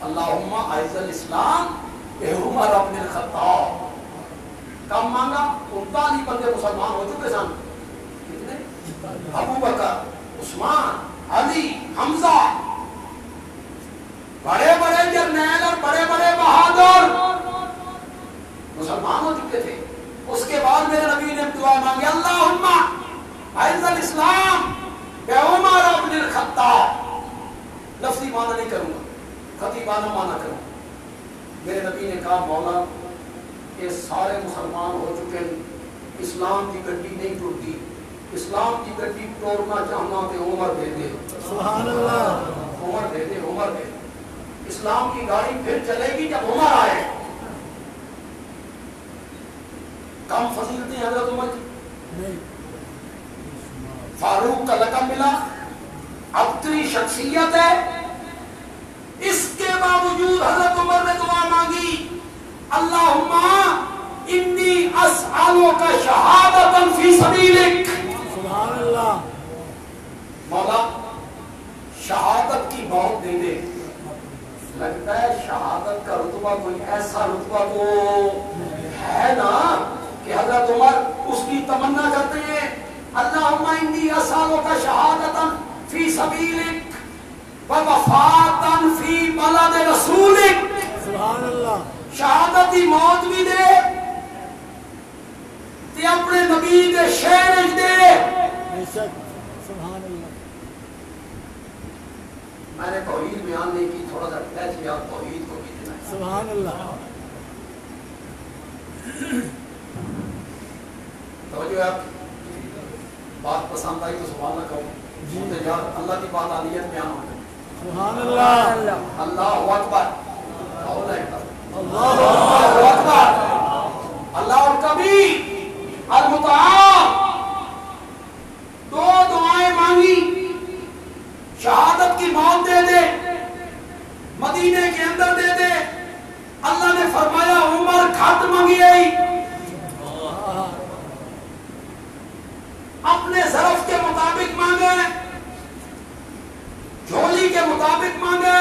اللہم اعز الاسلام بعمر بن الخطاب۔ کم مانگا؟ 39 بندے مسلمان ہو چکے سن، کتنے؟ ابو بکر، عثمان، علی، حمزہ، بڑے بڑے جرنیل اور بڑے بڑے بہادر مسلمان ہو چکے تھے۔ اس کے بعد میرے نبی نے دعا مانگی اللہم اعز الاسلام بعمر بن الخطاب۔ لفظی معنی نہیں کروں گا، خطیبانہ معنی کروں گا۔ میرے نبی نے کہا مولا یہ سارے مسلمان ہو چکے ہیں، اسلام کی گڈی نہیں ٹوٹتی، اسلام کی گڈی توڑنا چاہنا کہ عمر دے دے، سبحان اللہ، عمر دے دے، عمر دے دے۔ اسلام کی گاڑی پھر چلے گی جب عمر آئے۔ کم فضیلتیں حضرت عمر کی، فاروق کا لقب ملا، عبقری شخصیت ہے۔ اس کے باوجود حضرت عمر نے دعا مانگی اللہم انی اسألک شہادتا فی سبیلک. سبحان اللہ. مولا شہادت کی موت دے دے. لگتا ہے شہادت کا رتبہ کوئی ایسا رتبہ تو ہے نا کہ حضرت عمر اس کی تمنا کرتے ہیں اللہم انی اسألک شہادتا فی سبیلک ووفاتا فی بلد رسولک. سبحان اللہ. شہادتی موت بھی دے تے اپنے نبی دے شہر دے. بے شک. سبحان اللہ. میں نے توحید بیان نہیں کی, تھوڑا سا ٹچ کیا توحید کو بھی دینا ہے. سبحان اللہ. توجہ آپ بات پسند آئی تو سبحان اللہ کہو. مجھے یار اللہ کی بات عالیت بیان ہو گئی. سبحان اللہ. اللہ اکبر. اللہ اکبر. اللہ الکبیر المتعال. دو دعائیں مانگی, شہادت کی موت دے دے, مدینے کے اندر دے دے. اللہ نے فرمایا عمر کھٹ منگی آئی, اپنے ظرف کے مطابق مانگے, جھولی کے مطابق مانگے,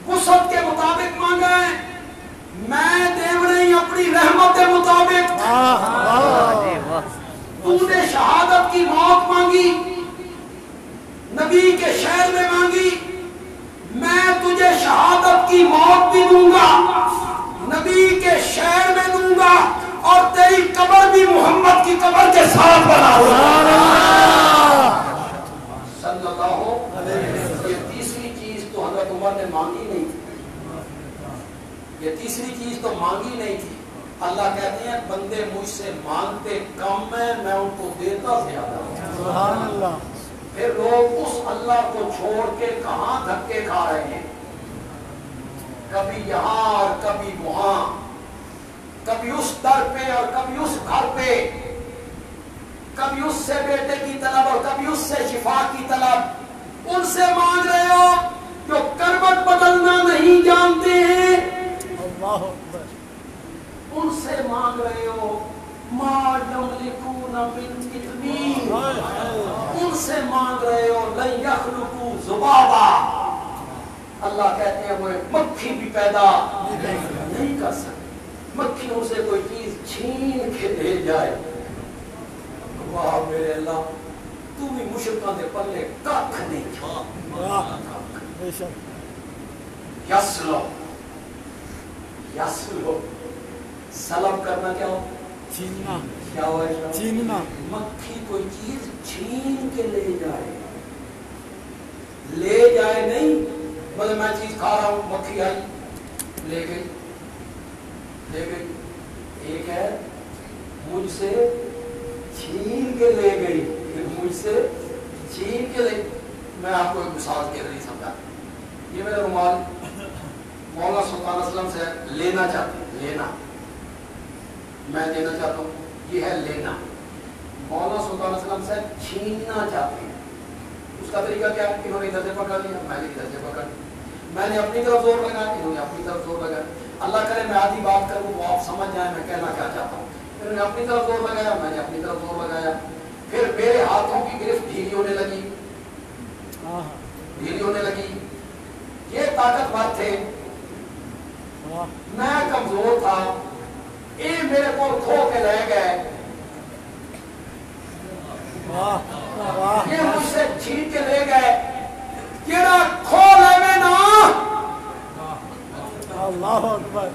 وسعت کے مطابق مانگے. میں دیو نہیں اپنی رحمت کے مطابق. تو نے شہادت کی موت مانگی, نبی کے شہر میں مانگی, میں تجھے شہادت کی موت بھی دوں گا, نبی کے شہر میں دوں گا, اور تیری قبر بھی محمد کی قبر کے ساتھ بناؤں گا. صلی اللہ علیہ وسلم. یہ تیسری چیز تو حضرت عمر نے مانگی نہیں تھی. یہ تیسری چیز تو مانگی نہیں تھی. اللہ کہتے ہیں بندے مجھ سے مانگتے کم ہیں, میں ان کو دیتا زیادہ. سبحان اللہ. پھر لوگ اس اللہ کو چھوڑ کے کہاں دھکے کھا رہے ہیں, کبھی یہاں اور کبھی وہاں, کبھی اس در پہ اور کبھی اس گھر پہ, کبھی اس سے بیٹے کی طلب اور کبھی اس سے شفا کی طلب. ان سے مانگ رہے ہو جو کروٹ بدلنا نہیں جانتے ہیں. اللہ اکبر. ان سے مانگ رہے ہو ما یملکون من قطمیر. ان سے مانگ رہے ہو لن یخلقوا ذبابا. اللہ کہتے ہیں وہ ایک مکھی بھی پیدا نہیں کر سکتے. مکھیوں سے کوئی چیز چھین کے لے جائے. واہ میرے اللہ, تو بھی مشرکاں دے پلے ککھ نہیں چھا. بے شک. یسلو یسلو. سلب کرنا کیا ہو؟ چھیننا. کیا ہوا ہے؟ چھیننا. مکھی کوئی چیز چھین کے لے جائے. لے جائے نہیں, مطلب میں چیز کھا رہا ہوں, مکھی آئی لے گئی, لے گئی. ایک ہے مجھ سے چھین کے لے گئی, مجھ سے چھین کے لے. میں آپ کو ایک مثال کے ذریعے سمجھا. یہ میرا رومال مولانا سلطان اسلم سے لینا چاہتے ہیں, لینا, میں دینا چاہتا ہوں, یہ ہے لینا. مولانا سلطان اسلم سے چھیننا چاہتے ہیں. اس کا طریقہ کیا ہے؟ انہوں نے ادھر سے پکڑ لیا, میں نے ادھر سے پکڑ لیا. میں نے اپنی طرف زور لگایا, انہوں نے اپنی طرف زور لگایا. اللہ کرے میں آدھی بات کروں وہ آپ سمجھ جائیں میں کہنا کیا چاہتا ہوں. انہوں نے اپنی طرف زور لگایا, میں نے اپنی طرف زور لگایا. پھر میرے ہاتھوں کی گرفت ڈھیلی ہونے لگی, ڈھیلی ہونے لگی. یہ طاقتور تھے, میں کمزور تھا. یہ میرے کو کھو کے رہ گئے. یہ مجھ سے چھین کے لے گئے. کیڑا کھو لے میں نا, اللہ اکبر.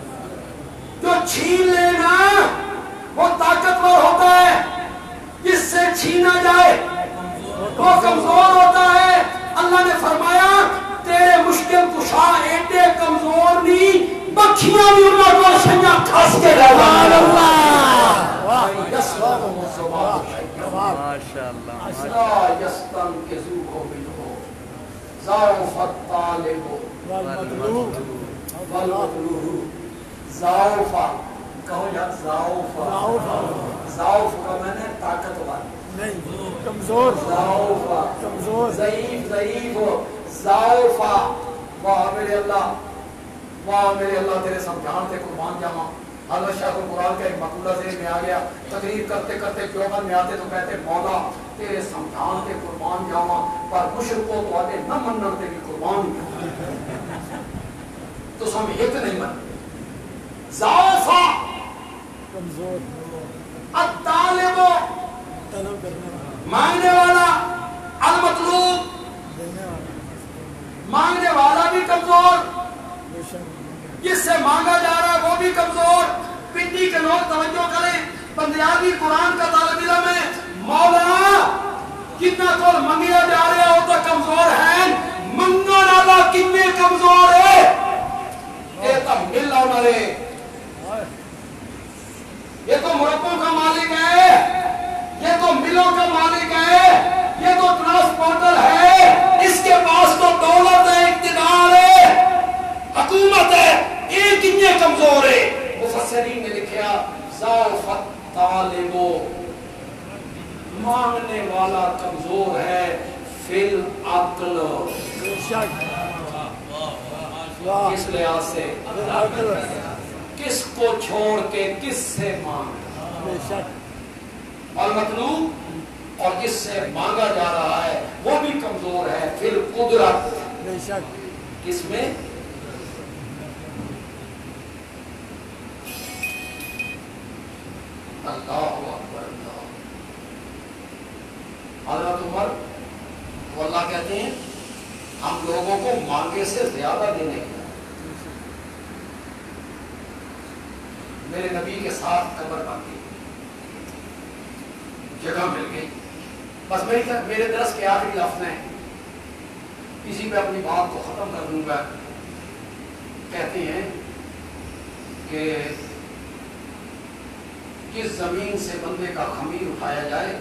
جو چھین لینا وہ طاقتور ہوتا ہے, جس سے چھینا جائے وہ کمزور ہوتا ہے. اللہ نے فرمایا تیرے مشکل کشا ایڈے کمزور نہیں, مکھیاں بھی انہوں کو شنیا کھاس کے رہ جائے. لا يستنقذوه منه ضعف الطالب والمطلوب. ضعف کہو یا ضعف, ضعف کا معنی طاقتور نہیں, کمزور. ضعف کمزور, ضعیف, ضعیف. ضعف واہ میرے اللہ تیرے سمجھان تے قربان جاواں. حضرت شیخ القرآن کا ایک مقولہ ذہن میں آ گیا. تقریر کرتے کرتے پیوبند میں آتے تو کہتے مولا تیرے سمجھان تے قربان جاواں پر مشرکوں تو آتے نہ منن تے بھی قربان جاواں. تو ہم ایک نہیں من ضعفا کمزور الطالب طلب کرنے والا مانگنے والا المطلوب مانگنے والا بھی کمزور بے شک جس سے مانگا جا رہا ہے وہ بھی کمزور. پنڈی کے لوگ توجہ کریں بندیالی قرآن کا طالب علم ہے. مولا کتنا کول منگیا جا رہا ہو تو کمزور ہے منگنے والا کتنے کمزور ہے. یہ تو مل آنا رہے یہ تو مربوں کا مالک ہے یہ تو ملوں کا مالک ہے یہ تو ٹرانسپورٹر ہے اس کے پاس تو دولت ہے اقتدار ہے حکومت ہے. یہ کتنے کمزور ہے. مفسرین نے لکھا ضعف الطالب مانگنے والا کمزور ہے فی العقل. بے شک واہ کس لحاظ سے کس کو چھوڑ کے کس سے مانگ بے شک اور مطلوب اور جس سے مانگا جا رہا ہے وہ بھی کمزور ہے. پھر قدرت بے شک کس میں اللہ اکبر اللہ. حضرت عمر وہ اللہ کہتے ہیں ہم لوگوں کو مانگے سے زیادہ دینے کا. میرے نبی کے ساتھ قبر بن گئی جگہ مل گئی. بس میرے درس کے آخری لفظ ہیں اسی پہ اپنی بات کو ختم کر دوں گا. کہتے ہیں کہ کس زمین سے بندے کا خمیر اٹھایا جائے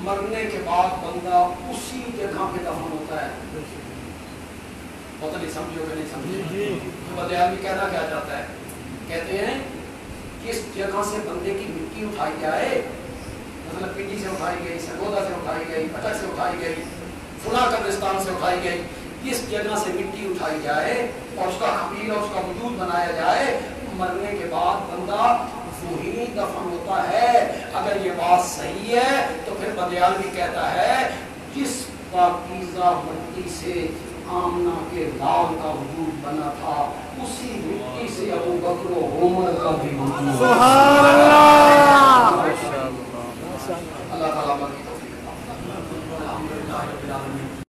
مرنے کے بعد بندہ اسی جگہ پہ دفن ہوتا ہے. بہت نہیں سمجھو کہ نہیں سمجھو. بدیال بھی کہنا کیا چاہتا ہے کہتے ہیں کس جگہ سے بندے کی مٹی اٹھائی جائے مطلب پنڈی سے اٹھائی گئی سرگودا سے اٹھائی گئی پٹک سے اٹھائی گئی فلاں قبرستان سے اٹھائی گئی. کس جگہ سے مٹی اٹھائی جائے اور اس کا خمیر اور اس کا وجود بنایا جائے مرنے کے بعد بندہ وہی دفن ہوتا ہے. اگر یہ بات صحیح ہے تو پھر بدیال بھی کہتا ہے جس پاکیزہ مٹی سے آمنہ کے لال کا وجود بنا تھا اسی مٹی سے ابو بکر و عمر کا بھی وجود. سبحان اللہ